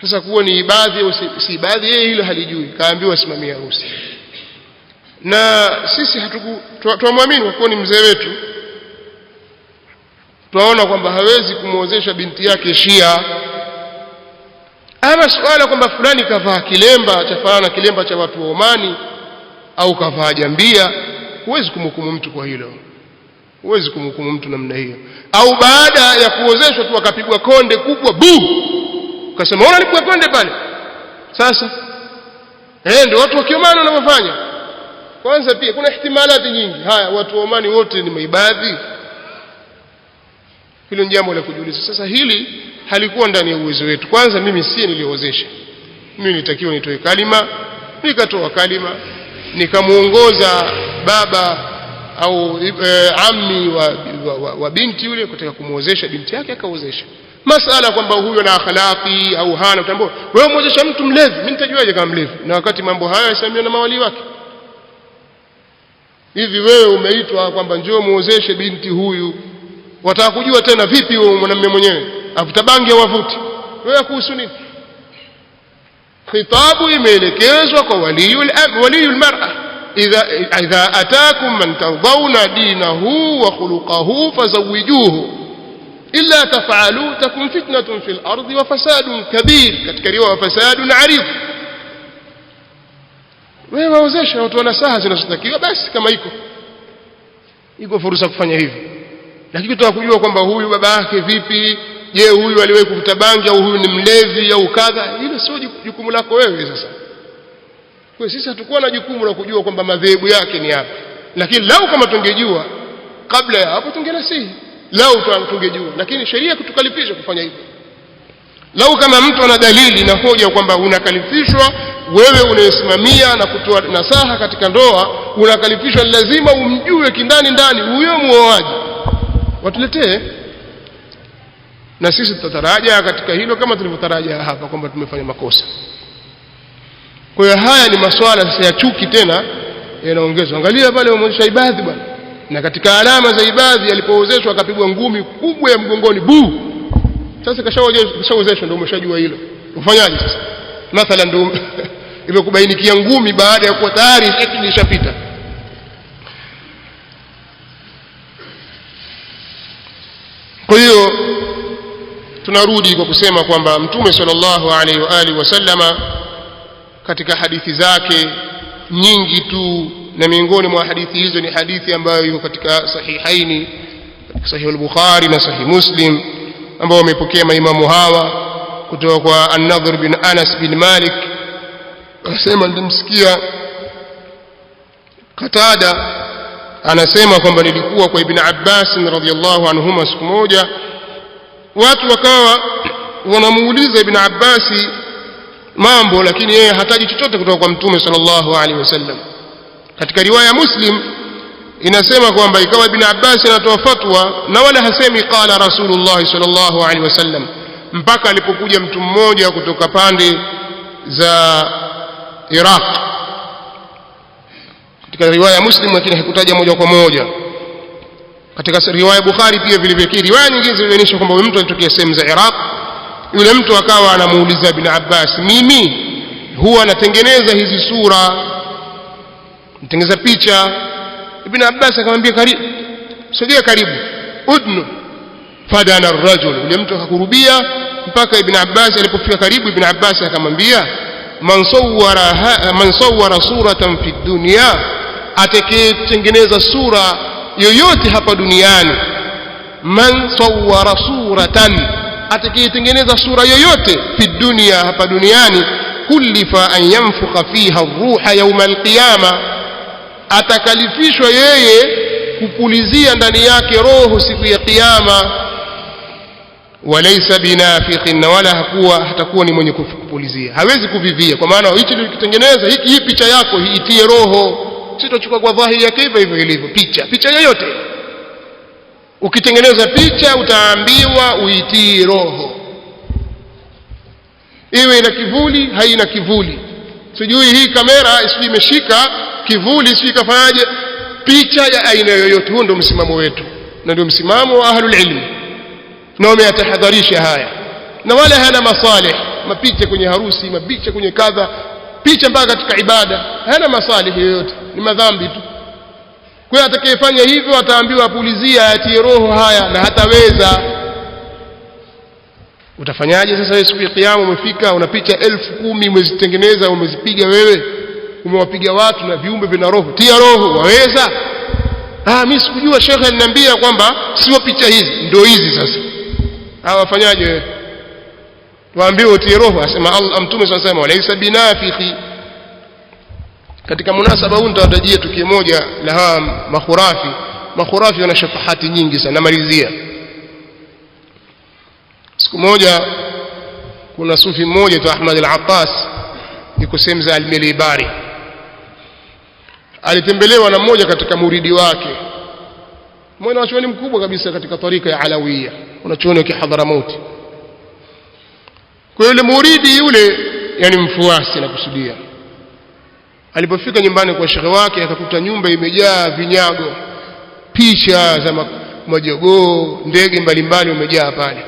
Sasa kuwa ni ibadhi au si ibadhi, yeye hilo halijui, kaambiwa simamia harusi. Na sisi tuamwamini kwa kuwa ni mzee wetu, tunaona kwamba hawezi kumuozesha binti yake Shia. Ama swala kwamba fulani kavaa kilemba chafanana kilemba cha watu wa Omani au kavaa jambia, huwezi kumhukumu mtu kwa hilo. Huwezi kumhukumu mtu namna hiyo. Au baada ya kuozeshwa tu akapigwa konde kubwa ukasema ona alipigwa konde pale. Sasa ndio watu wa Kiomani wanavyofanya. Kwanza pia kuna ihtimalati nyingi. Haya, watu wa Omani wote ni maibadhi. Hilo ni jambo la kujiuliza. Sasa hili halikuwa ndani ya uwezo wetu. Kwanza mimi si niliozesha. Mimi nilitakiwa nitoe kalima, nikatoa kalima, nikamuongoza baba au ammi wa binti yule kutaka kumuozesha binti yake, akaozesha. Masala kwamba huyo na akhlaqi au hana, utambua wewe muozesha mtu mlevi, mimi nitajuaje kama mlevi? Na wakati mambo haya yasemwa na mawali wake. Hivi wewe umeitwa kwamba njoo muozeshe binti huyu, wataka kujua tena vipi wewe mwanamume mwenyewe avuta bangi au avuti? Wewe kuhusu nini? khitabu imeelekezwa kwa waliyul mar'a idha ataakum man tardawna dinahu wa khuluquhu fazawijuhu illa taf'alu takun fitnatun fil ardi wa fasadun kabir, katika riwaya wa fasadun 'arid. Wewe waozesha watu wana saha zinazotakiwa, basi kama iko fursa kufanya hivyo. Lakini tutaka kujua kwamba huyu baba yake vipi, je huyu aliwahi kuvuta bangi au huyu ni mlevi au kadha, hilo sio jukumu lako wewe. Sasa kwa sisi hatakuwa na jukumu la kujua kwamba madhehebu yake ni yapi, lakini lau kama tungejua kabla ya hapo tungenasihi, lau tungejua. Lakini sheria kutukalifisha kufanya hivyo. Lau kama mtu ana dalili na hoja kwamba unakalifishwa wewe unayesimamia na kutoa nasaha katika ndoa, unakalifishwa lazima umjue kindani ndani huyo muoaji, watuletee na sisi tutataraja katika hilo kama tulivyotaraja hapa kwamba tumefanya makosa. Kwa hiyo haya ni masuala sasa ya chuki tena yanaongezwa. Angalia pale wameonyesha ibadhi bwana, na katika alama za ibadhi alipoozeshwa akapigwa ngumi kubwa ya mgongoni buu. Sasa kashaozeshwa ndio umeshajua hilo, ufanyaje sasa? Mathalan ndio imekubainikia ngumi baada ya kuwa tayari ilishapita. Kwa hiyo tunarudi kwa kusema kwamba Mtume sallallahu alaihi wa alihi wasallama katika hadithi zake nyingi tu, na miongoni mwa hadithi hizo ni hadithi ambayo iko katika sahihaini, sahih al-Bukhari na sahih Muslim, ambao wamepokea maimamu hawa kutoka kwa An-Nadhr bin Anas bin Malik. Anasema nilimsikia Qatada anasema kwamba nilikuwa kwa Ibn Abbas radhiyallahu anhuma siku moja, watu wakawa wanamuuliza Ibn Abbas mambo, lakini yeye hataji chochote kutoka kwa Mtume sallallahu alaihi wasallam. Katika riwaya Muslim inasema kwamba ikawa Ibn Abbas anatoa fatwa na wala hasemi qala Rasulullah sallallahu alaihi wasallam, mpaka alipokuja mtu mmoja kutoka pande za Iraq. Katika riwaya Muslim lakini hakutaja moja kwa moja. Katika riwaya Bukhari pia vile vile riwaya nyingine zinaonyesha kwamba mtu alitokea sehemu za Iraq. Yule mtu akawa anamuuliza Ibn Abbas, mimi huwa natengeneza hizi sura, natengeneza picha. Ibn Abbas akamwambia karibu, sogea karibu, udnu. Fadana ar-rajul, yule mtu akakurubia mpaka Ibn Abbas alipofika karibu. Ibn Abbas akamwambia, man sawwara suratan fi dunya, atakayetengeneza sura yoyote hapa duniani. Man sawwara suratan, atakayetengeneza sura yoyote fi dunya hapa duniani, kullifa an yanfukha fiha ar-ruha yawm al-qiyama, atakalifishwa yeye kupulizia ndani yake roho siku ya kiyama. Walaysa binafiqin, wala hatakuwa ni mwenye kupulizia, hawezi kuvivia, kwa maana hicho kitengeneza hii picha yako itie roho. Sitochukua kwa dhahiri yake hivyo ilivyo picha yoyote. Ukitengeneza picha utaambiwa uitie roho, iwe ina kivuli haina kivuli, sijui hii kamera sijui imeshika kivuli sijui kafanyaje, picha ya aina yoyote. Huo ndio msimamo wetu na ndio msimamo wa ahlul ilm, na wametahadharisha haya, na wala hana masalih. Mapicha kwenye harusi, mapicha kwenye kadha, picha mpaka katika ibada, hana masalih yoyote, ni madhambi tu. Kwa hiyo atakayefanya hivyo ataambiwa apulizia atie roho haya, na hataweza. Utafanyaje sasa? Siku ya kiyama umefika, una picha 10,000 umezitengeneza, umezipiga wewe, umewapiga watu na viumbe vina roho, tia roho, waweza? Mimi sikujua, shekhe aliniambia kwamba sio picha hizi, ndio hizi. Sasa wafanyaje wewe? Waambiwe utie roho. Asema Allah, Mtume anasema walaysa binafiqi. Katika munasaba huu nitawatajia tukio moja la hawa makhurafi wana shafahati nyingi sana. Namalizia, siku moja kuna sufi mmoja tu Ahmad al-Attas, yuko sehemu za Al-Milibari. Alitembelewa na mmoja katika muridi wake, mmoja wa chuoni mkubwa kabisa katika tarika ya Alawiyya, unachuoni wa Hadharamout. Kwa yule muridi yule, yani mfuasi na kusudia, alipofika nyumbani kwa shekhe wake akakuta nyumba imejaa vinyago, picha za majogoo, ndege mbalimbali umejaa pale.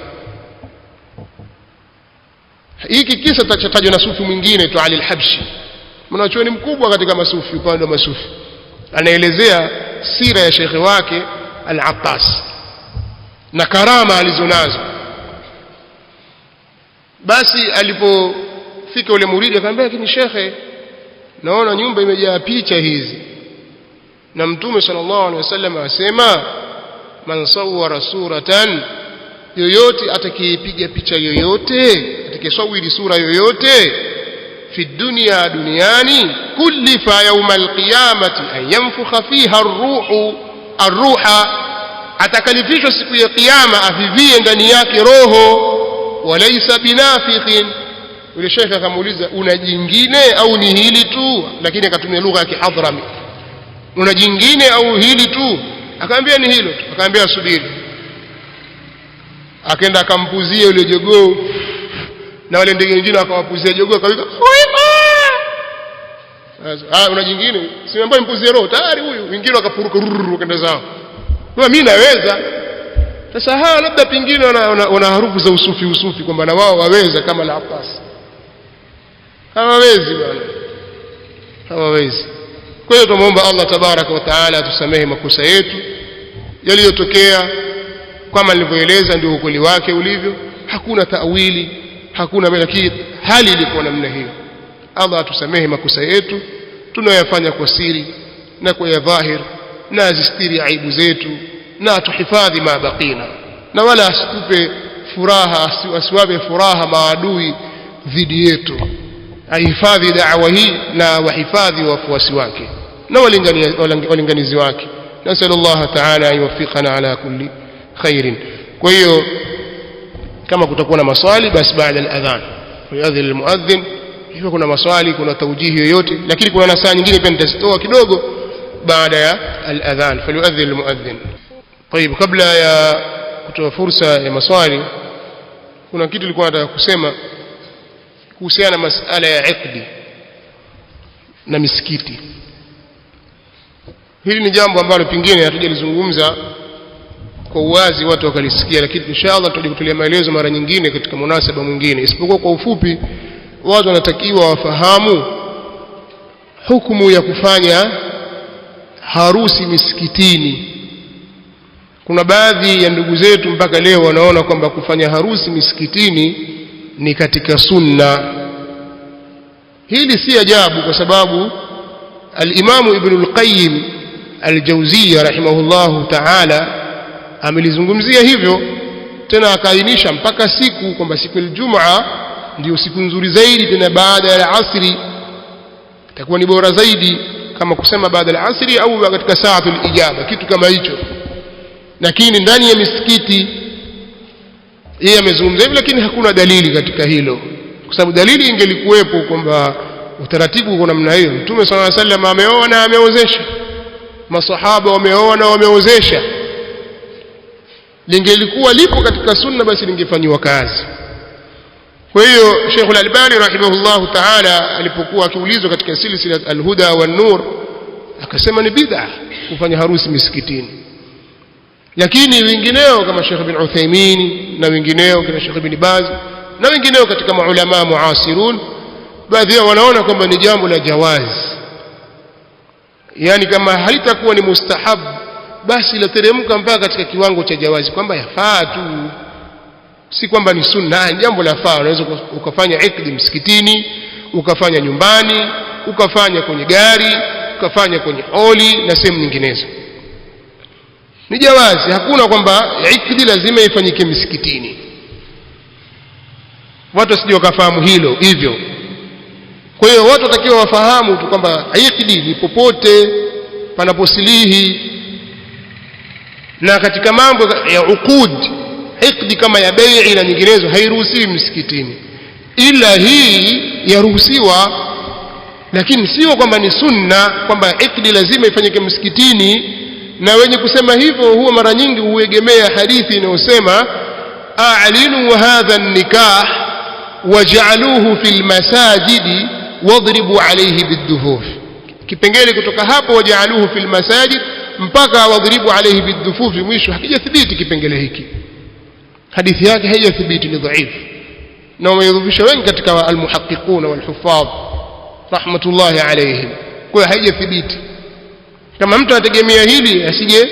hiki kisa tachatajwa na sufi mwingine tu Ali al-Habshi, mwanachuoni mkubwa katika masufi, upande wa masufi, anaelezea sira ya shekhi wake Al-Attas na karama alizonazo. Basi alipofika ule muridi akamwambia, lakini shekhe, naona nyumba imejaa picha hizi, na Mtume sallallahu alaihi wasallam asema, man sawwara suratan, yoyote atakayepiga picha yoyote, atakayesawiri sura yoyote, fi dunya, duniani, kullifa yawm alqiyamati an yanfukha fiha arruha, atakalifishwa siku ya kiyama avivie ndani yake roho. Walaysa binafikhin. Yule shekhe akamuuliza, una jingine au ni hili tu? Lakini akatumia lugha ya Kihadrami, una jingine au hili tu? Akamwambia ni hilo tu. Akamwambia subiri. Akaenda akampuzia yule jogoo, na wale ndege wengine akawapuzia jogoo, akawika una jingine? Simwambia mpuzie roho tayari huyu. Wengine wakapuruka wakaenda zao. Mimi naweza. Sasa labda pingine wana harufu za usufi kwamba na wao waweza kama Al-Attas. Hawawezi bwana, hawawezi. Kwa hiyo tumuomba Allah tabaraka wa taala atusamehe makosa yetu yaliyotokea. Kama nilivyoeleza ndio ukweli wake ulivyo, hakuna ta'wili, hakuna lakini hali ilikuwa namna hiyo. Allah atusamehe makosa yetu tunayoyafanya kwa siri na kwa dhahir, na azistiri aibu zetu, na atuhifadhi ma baqina, na wala asitupe furaha, asiwape furaha maadui dhidi yetu. Ahifadhi da'wa hii na wahifadhi wafuasi wake na walinganizi wake. Nasallallahu ta'ala yuwaffiqana ala kulli khairin. Kwa hiyo kama kutakuwa na maswali, basi baada al-adhan yuadhin al-muadhdhin. Hivyo kuna maswali, kuna tawjihi yoyote, lakini kuna nasaha nyingine pia nitazitoa kidogo baada ya al-adhan. Falyuadhin al-muadhdhin. طيب, kabla ya kutoa fursa ya maswali, kuna kitu nilikuwa nataka kusema kuhusiana na masala ya iqdi na misikiti. Hili ni jambo ambalo pingine hatujalizungumza kwa uwazi watu wakalisikia, lakini inshallah tutajitolea maelezo mara nyingine katika munasaba mwingine. Isipokuwa kwa ufupi, watu wanatakiwa wafahamu hukumu ya kufanya harusi misikitini. Kuna baadhi ya ndugu zetu mpaka leo wanaona kwamba kufanya harusi misikitini ni katika sunna. Hili si ajabu, kwa sababu al-Imam Ibn al-Qayyim al-Jawziyya rahimahullahu ta'ala amelizungumzia hivyo, tena akaainisha mpaka siku kwamba siku ya Ijumaa ndio siku nzuri zaidi, tena baada ya asri itakuwa ni bora zaidi, kama kusema baada ya asri au katika saatul ijaba, kitu kama hicho. Lakini ndani ya misikiti yeye amezungumza hivyo, lakini hakuna dalili katika hilo, kwa sababu dalili ingelikuwepo kwamba utaratibu uko namna hiyo. Mtume sallallahu alaihi wasallam ameoa na ameozesha, masahaba wameoa na wameozesha. Lingelikuwa lipo katika sunna, basi lingefanywa kazi. Kwa hiyo Sheikh Al-Albani rahimahullahu ta'ala alipokuwa akiulizwa katika silsila Al-Huda wan-Nur, akasema ni bid'a kufanya harusi misikitini. Lakini wengineo kama Sheikh bin Uthaymeen na wengineo kama Sheikh bin Baz na wengineo katika maulama muasirun, baadhi yao wanaona kwamba ni jambo la jawaz, yani kama halitakuwa ni mustahab, basi lateremka mpaka katika kiwango cha jawazi, kwamba yafaa tu, si kwamba ni sunna. Jambo la faa, unaweza ukafanya ikdi msikitini, ukafanya nyumbani, ukafanya kwenye gari, ukafanya kwenye holi na sehemu nyinginezo. Ni jawazi, hakuna kwamba ikdi lazima ifanyike msikitini. Watu wasije wakafahamu hilo hivyo. Kwa hiyo watu watakiwa wafahamu tu kwamba ikdi ni popote panaposilihi, na katika mambo ya uqud, ikdi kama ya bai'i na nyinginezo hairuhusiwi msikitini, ila hii yaruhusiwa. Lakini sio kwamba ni sunna kwamba ikdi lazima ifanyike msikitini. Na wenye kusema hivyo huwa mara nyingi huegemea hadithi inayosema a'linu hadha an-nikah waj'aluhu fil masajidi wadribu alayhi bid-dufuf. Kipengele kutoka hapo waj'aluhu fil masajid mpaka wadribu alayhi bid-dufuf, mwisho hakijathibiti kipengele hiki, hadithi yake haijathibiti, ni dhaifu. na wameyadhufisha wengi katika almuhaqqiquna walhuffadh rahmatullahi alayhim. Kwa haijathibiti. Kama mtu anategemea hili asije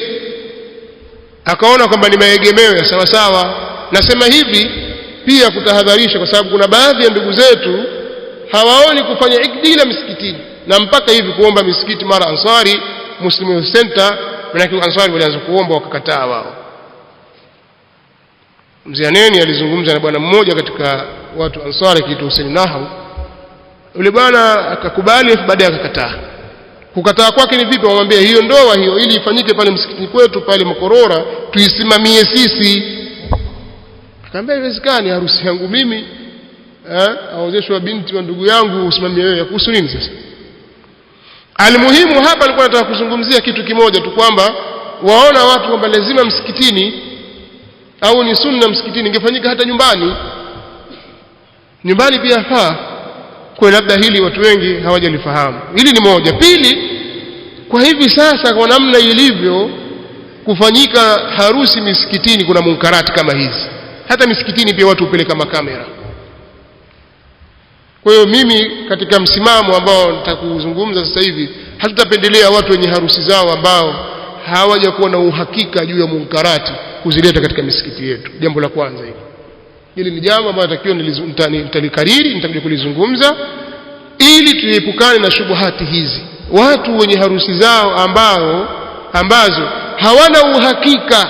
akaona kwamba ni maegemeo ya sawa sawa. Nasema hivi pia kutahadharisha, kwa sababu kuna baadhi ya ndugu zetu hawaoni kufanya ikdila misikitini, na mpaka hivi kuomba misikiti mara Ansari Muslim Youth Center, manake Ansari walianza kuomba wakakataa wao. Mzee Aneni alizungumza na bwana mmoja katika watu Ansari kitu Hussein Nahu. Yule bwana akakubali, baadaye akakataa. Kukataa kwake ni vipi? Wamwambia hiyo ndoa hiyo ili ifanyike pale msikitini kwetu pale Makorora tuisimamie sisi. Akamwambia haiwezekani, harusi yangu mimi aozeshwa binti wa ndugu yangu usimamie wewe, kuhusu nini sasa? Almuhimu hapa alikuwa anataka kuzungumzia kitu kimoja tu, kwamba waona watu kwamba lazima msikitini au ni sunna msikitini, ingefanyika hata nyumbani. Nyumbani pia faa. Kwa labda hili watu wengi hawajalifahamu. Hili ni moja. Pili, kwa hivi sasa kwa namna ilivyo kufanyika harusi misikitini kuna munkarati kama hizi. Hata misikitini pia watu hupeleka makamera. Kwa hiyo mimi katika msimamo ambao nitakuzungumza sasa hivi, hatutapendelea watu wenye harusi zao ambao hawajakuwa na uhakika juu ya munkarati kuzileta katika misikiti yetu. Jambo la kwanza hili. Hili ni jambo ambalo natakiwa nitalikariri, nitakuja kulizungumza ili tuepukane na shubuhati hizi. Watu wenye harusi zao ambazo hawana uhakika,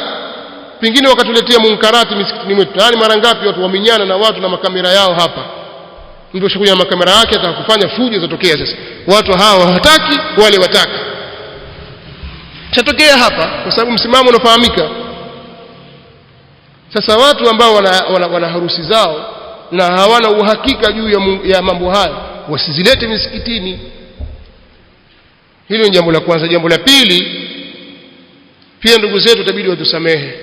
pengine wakatuletea munkarati misikitini mwetu. Yaani mara ngapi watu waminyana na watu na makamera yao hapa. Mtu ashakuja na makamera yake atakufanya fujo zatokea sasa. Watu hawa hawataki, wale wataka. Chatokea hapa kwa sababu msimamo unafahamika. Sasa watu ambao wana harusi zao na hawana uhakika juu ya mambo haya wasizilete misikitini. Hilo ni jambo la kwanza. Jambo la pili, pia ndugu zetu itabidi watusamehe.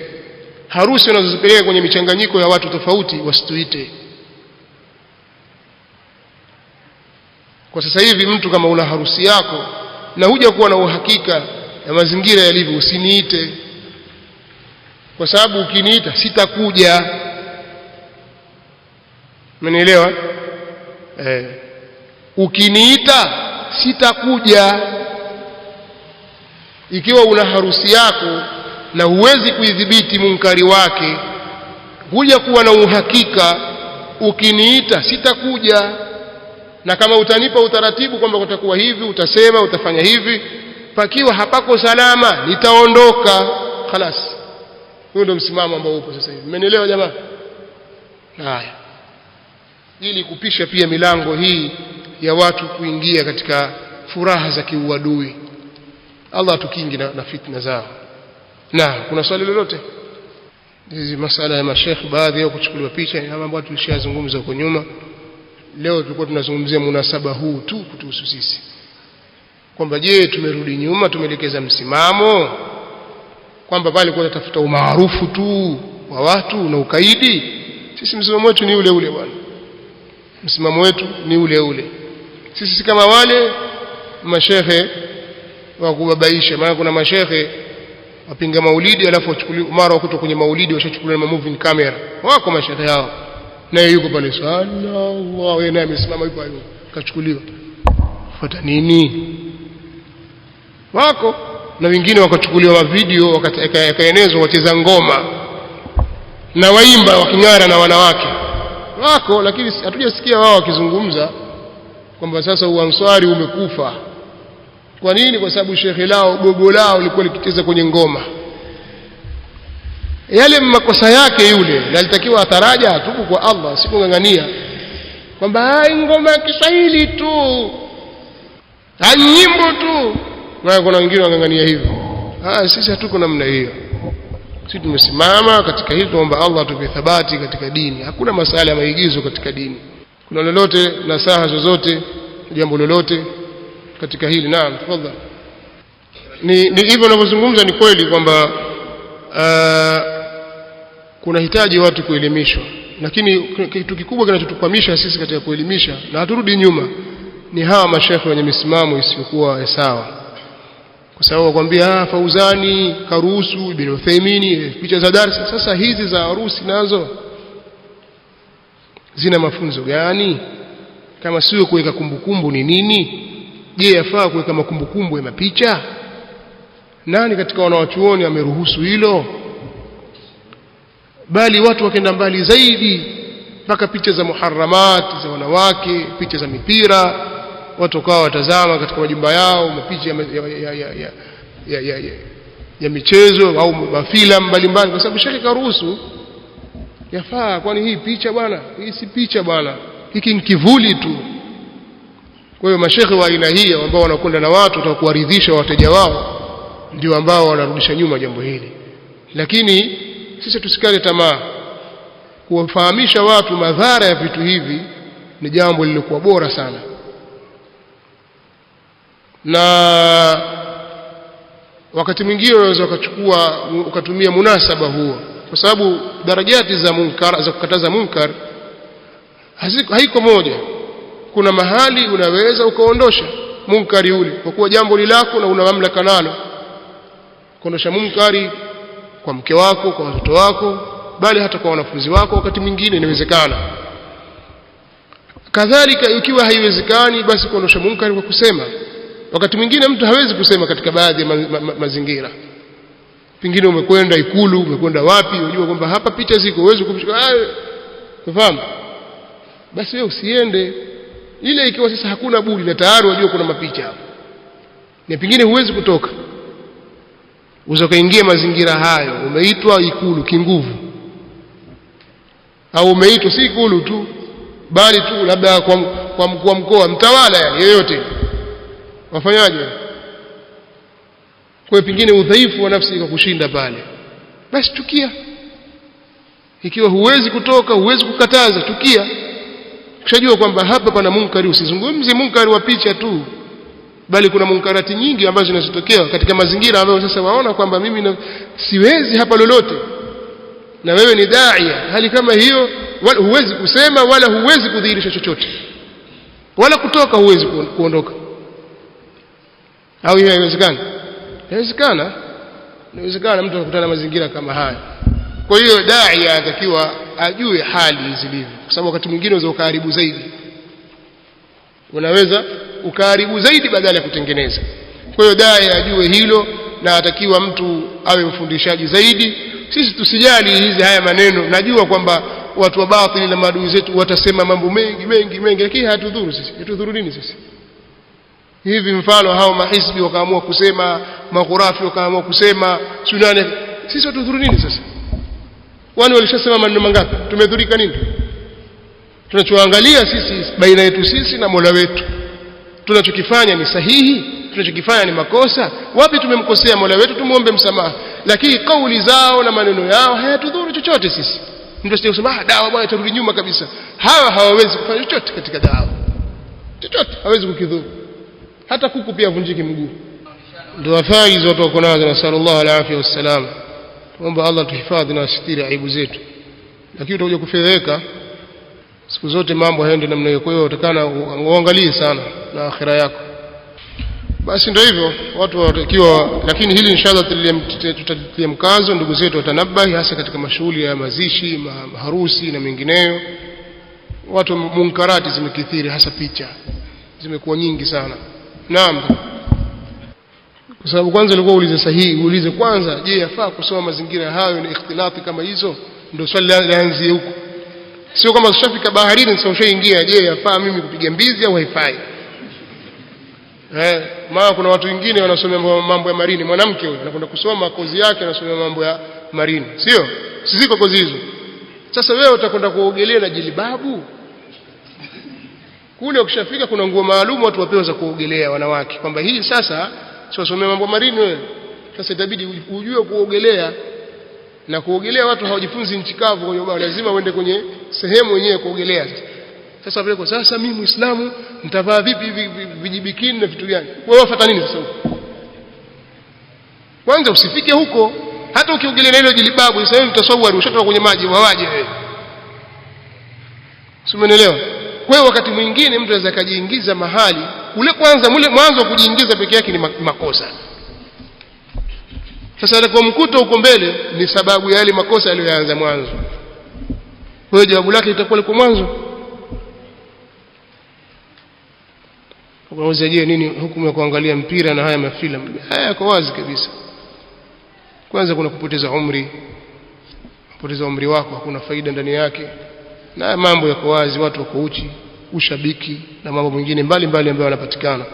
Harusi wanazozipeleka kwenye michanganyiko ya watu tofauti wasituite. Kwa sasa hivi mtu kama una harusi yako na huja kuwa na uhakika ya mazingira yalivyo, usiniite. Kwa sababu ukiniita sitakuja. Umenielewa? Ukiniita sitakuja. Ikiwa una harusi yako na huwezi kuidhibiti munkari wake, huja kuwa na uhakika, ukiniita sitakuja. Na kama utanipa utaratibu kwamba utakuwa hivi, utasema utafanya hivi, pakiwa hapako salama nitaondoka. Khalas. Huo ndio msimamo ambao upo sasa hivi. Mmenielewa jamaa? Haya. Ili kupisha pia milango hii ya watu kuingia katika furaha za kiuadui. Allah tukingi na fitna zao. Na kuna swali lolote? Hizi masala ya mashekhi baadhi yao kuchukuliwa picha ni mambo ambayo tulishazungumza huko nyuma. Leo tulikuwa tunazungumzia munasaba huu tu kutuhusu sisi. Kwamba je, tumerudi nyuma, tumeelekeza msimamo kwamba pale kwa tafuta umaarufu tu wa watu na ukaidi? Sisi msimamo wetu ni ule ule bwana. Msimamo wetu ni ule ule. Sisi kama wale mashehe wa kubabaisha. Maana kuna mashehe wapinga maulidi alafu wachukuliwa mara wakutoka kwenye maulidi washachukuliwa na moving camera. Wako mashehe hao. Naye yuko pale sallallahu yeye naye amesimama yuko hapo kachukuliwa. Fuata nini? Wako na wengine wakachukuliwa video wakaenezwa wacheza ngoma na waimba waking'ara na wanawake. Wako, lakini hatujasikia wao wakizungumza kwamba sasa uanswari umekufa. Kwa nini? Kwa sababu shekhe lao gogo lao lilikuwa likicheza kwenye ngoma. Yale makosa yake yule, na alitakiwa ataraja atubu kwa Allah, sikungangania kwamba ngoma ya Kiswahili tu, nyimbo tu. Na kuna wengine wangangania hivyo. Sisi hatuko namna hiyo. Sisi tumesimama katika hili, tuomba Allah atupe thabati katika dini. Hakuna masala ya maigizo katika dini. Kuna lolote nasaha zozote, jambo lolote katika hili? Naam, tafadhali. Ni hivyo ninavyozungumza ni kweli kwamba kuna hitaji watu kuelimishwa, lakini kitu kikubwa kinachotukwamisha sisi katika kuelimisha na haturudi nyuma ni hawa mashekhe wenye misimamo isiyokuwa sawa. Kwa sababu wakwambia Fauzani karuhusu, Ibn Uthaymeen picha za darasa. Sasa hizi za harusi nazo zina mafunzo gani? Kama sio kuweka kumbukumbu ni nini? Je, yafaa kuweka makumbukumbu ya mapicha? Nani katika wanawachuoni ameruhusu hilo? Bali watu wakenda mbali zaidi mpaka picha za muharramat za wanawake, picha za mipira, watu kwa watazama katika majumba yao, mapicha ya michezo au mafilamu mbalimbali, kwa sababu shaka karuhusu. Yafaa? Kwani hii picha bwana? Hii si picha bwana, hiki ni kivuli tu. Kwa hiyo mashekhe wa aina hii ambao wanakwenda na watu kwa kuwaridhisha wateja wao ndio ambao wanarudisha nyuma jambo hili. Lakini sisi tusikate tamaa. Kuwafahamisha watu madhara ya vitu hivi ni jambo lililokuwa bora sana. Na wakati mwingine unaweza ukatumia munasaba huo, kwa sababu darajati za munkar, za kukataza munkar haiko moja. Kuna mahali unaweza ukaondosha munkari ule kwa kuwa jambo lilako na una mamlaka nalo, kuondosha munkari kwa mke wako, kwa watoto wako, bali hata kwa wanafunzi wako. Wakati mwingine inawezekana. Kadhalika ikiwa haiwezekani, basi kuondosha munkari kwa kusema. Wakati mwingine mtu hawezi kusema katika baadhi ya mazingira. Pengine umekwenda Ikulu, umekwenda wapi, unajua kwamba hapa picha ziko, uweze kumshika, unafahamu? Basi wewe usiende. Ile ikiwa sasa hakuna budi na tayari unajua kuna mapicha hapo, na pengine huwezi kutoka, uzokaingia mazingira hayo, umeitwa Ikulu kinguvu, au umeitwa si Ikulu tu bali tu labda kwa mkuu wa mkoa, mtawala yani yeyote, wafanyaje? Kwa pengine udhaifu wa nafsi ikakushinda pale, basi tukia. Ikiwa huwezi kutoka, huwezi kukataza, tukia. Ukishajua kwamba hapa pana munkari, usizungumzie munkari wa picha tu, bali kuna munkarati nyingi ambazo zinazotokea katika mazingira ambayo sasa waona kwamba mimi siwezi hapa lolote, na wewe ni daia. Hali kama hiyo huwezi kusema wala huwezi kudhihirisha chochote, wala kutoka huwezi kuondoka. Au hiyo haiwezekani? Inawezekana. Inawezekana mtu akutana mazingira kama haya. Kwa hiyo daia anatakiwa ajue hali zilivyo, kwa sababu wakati mwingine unaweza ukaharibu zaidi. Unaweza ukaharibu zaidi badala ya kutengeneza. Kwa hiyo daia ajue hilo, na atakiwa mtu awe mfundishaji zaidi. Sisi tusijali hizi haya maneno. Najua kwamba watu wa batili na maadui zetu watasema mambo mengi, lakini hatudhuru sisi. Hatudhuru nini sisi? Hivi mfano hao mahisbi wakaamua kusema, maghurafi wakaamua kusema, sunane, sisi hatudhuru nini sasa? Wani walishasema maneno mangapi? Tumedhurika nini? Tunachoangalia sisi baina yetu sisi na Mola wetu, tunachokifanya ni sahihi, tunachokifanya ni makosa. Wapi tumemkosea Mola wetu, tumuombe msamaha. Lakini kauli zao na maneno yao hayatudhuru chochote sisi. Mtu asije kusema dawa bwana itarudi nyuma kabisa. Hawa hawawezi kufanya chochote katika dawa, chochote hawezi kukidhuru. Hata kuku pia vunjiki mguu. Ndio athari watu wako nazo, na sallallahu alaihi wasallam. Tuombe Allah tuhifadhi na asitiri aibu zetu. Lakini utakuja kufedheka siku zote, mambo hayaendi namna hiyo. Kwa hiyo utakana uangalie sana na akhira yako. Basi ndio hivyo watu watakiwa. Lakini hili inshallah tutatilia mkazo, ndugu zetu watanabahi, hasa katika mashughuli ya mazishi, harusi na mengineyo. Watu munkarati zimekithiri, hasa picha zimekuwa nyingi sana. Naam. Kwa sababu kwanza ilikuwa ulize sahihi, ulize kwanza, je, yafaa kusoma mazingira hayo na ikhtilati kama hizo? Ndio swali laanzie huko. Sio kama ushafika baharini sasa ushaingia, je, yafaa mimi kupiga mbizi au haifai? Maana kuna watu wengine wanasomea mambo ya marini. Mwanamke huyo anakwenda kusoma kozi yake, anasomea mambo ya marini, sio? Siziko kozi hizo. Sasa wewe utakwenda kuogelea na jilibabu? Kule ukishafika kuna nguo maalum watu wapewa za kuogelea wanawake, kwamba hii sasa sio somea mambo marini wewe. Sasa itabidi ujue kuogelea, na kuogelea watu hawajifunzi nchi kavu, kwa hiyo lazima uende kwenye sehemu yenyewe kuogelea. Sasa vile kwa sasa mimi Muislamu nitavaa vipi vijibikini na vitu gani? Wewe wafuata nini sasa huko? Kwanza usifike huko. Hata ukiogelea na hilo jilibabu sasa hivi utasawari ushatoka kwenye maji, wawaje wewe? Umeelewa? Kwa hiyo wakati mwingine mtu anaweza kujiingiza mahali ule, kwanza mwanzo wa kujiingiza peke yake ni makosa. Sasa kwa mkuto huko mbele ni sababu ya yale makosa aliyoanza mwanzo. Kwa hiyo jawabu lake litakuwa liko mwanzo. Unaweza je nini hukumu ya kuangalia mpira na haya mafilamu? Haya kwa wazi kabisa. Kwanza kuna kupoteza umri. Kupoteza umri wako hakuna faida ndani yake. Na mambo yako wazi, watu wako uchi, ushabiki na mambo mengine mbalimbali ambayo yanapatikana.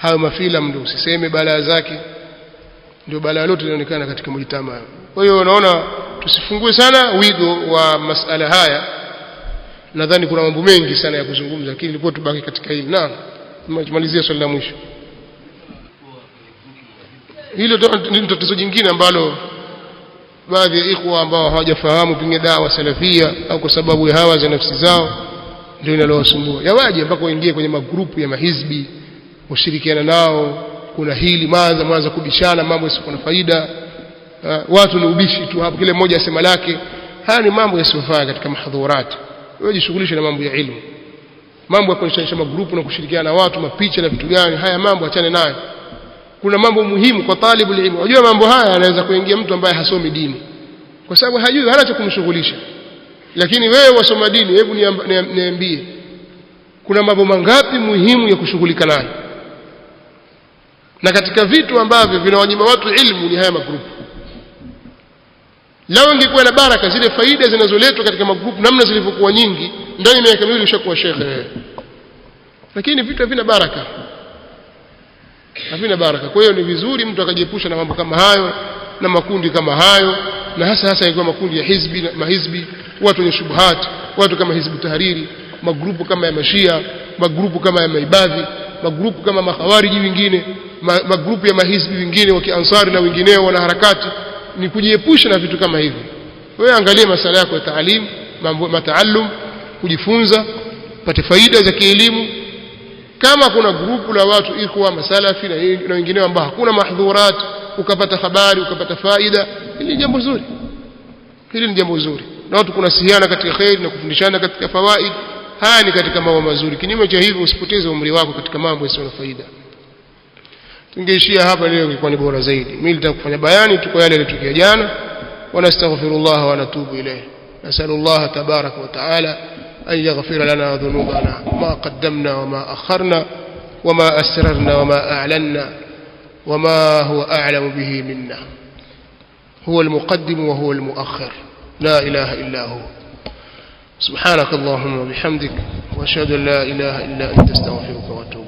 Hayo mafilamu ndio usiseme balaa zake. Ndio balaa lote linaonekana katika mjitamaa. Kwa hiyo unaona tusifungue sana wigo wa masala haya. Nadhani kuna mambo mengi sana ya kuzungumza, lakini ndipo tubaki katika hili. Naam. Tumalizia swali la mwisho. Hilo ni tatizo jingine ambalo baadhi ya ikhwa ambao hawajafahamu pengine dawa salafia au kwa sababu ya hawa za nafsi zao ndio inalowasumbua. Yawaje mpaka waingie kwenye magrupu ya mahizbi, ushirikiana nao, kuna hili mwanza kubishana mambo yasiyo na faida. Watu ni ubishi tu hapo, kile mmoja asema lake. Haya ni mambo yasiyofaa katika mahadhurat. Wewe jishughulishe na mambo ya elimu. Mambo ya kuonyesha magrupu na kushirikiana na watu, mapicha na vitu gani, haya mambo achane nayo. Kuna mambo muhimu kwa talibu ilmu. Unajua mambo haya yanaweza kuingia mtu ambaye hasomi dini, kwa sababu hajui, hana cha kumshughulisha. Lakini wewe wasoma dini, hebu niambie kuna mambo mangapi muhimu ya kushughulika nayo? Na katika vitu ambavyo vinawanyima watu ilmu ni haya magrupu. Lao ingekuwa na baraka, zile faida zinazoletwa katika magrupu namna zilivyokuwa nyingi, ndani ya miaka miwili ushakuwa shekhe. Lakini vitu havina baraka. Havina baraka. Kwa hiyo ni vizuri mtu akajiepusha na mambo kama hayo na makundi kama hayo, na hasa yakiwa makundi ya hizbi na mahizbi, watu wenye shubhat, watu kama Hizbu Tahariri, magrupu kama ya Mashia, magrupu kama ya Maibadhi, magrupu kama makhawariji wengine, magrupu ya mahizbi wengine wa Kiansari na wengineo wana harakati. Ni kujiepusha na vitu kama hivi. Wewe angalia masala yako ya taalim, mambo mataallum, kujifunza, pate faida za kielimu. Kama kuna grupu la watu ikhwa masalafi na wengineo ambao hakuna mahdhurat, ukapata habari, ukapata faida, hili ni jambo zuri. Hili ni jambo zuri. Na watu kunasihiana katika khair na kufundishana katika fawaid. Haya ni katika mambo mazuri. Kinyume cha hivyo usipoteze umri wako katika mambo yasiyo na faida. Tungeishia hapa leo, ilikuwa ni bora zaidi. Mimi nitakufanya bayani tu kwa yale yaliyotokea jana. Wa nastaghfirullah wa natubu ilayh. Nasallallahu tabaraka wa taala an yaghfira lana dhunubana ma qaddamna wa ma akharna wa ma asrarna wa ma a'lanna wa ma huwa a'lamu bihi minna. Huwa al-muqaddim wa huwa al-mu'akhkhir. La ilaha illa hu. Subhanakallahumma wa bihamdik wa ashhadu an la ilaha illa anta astaghfiruka wa atubu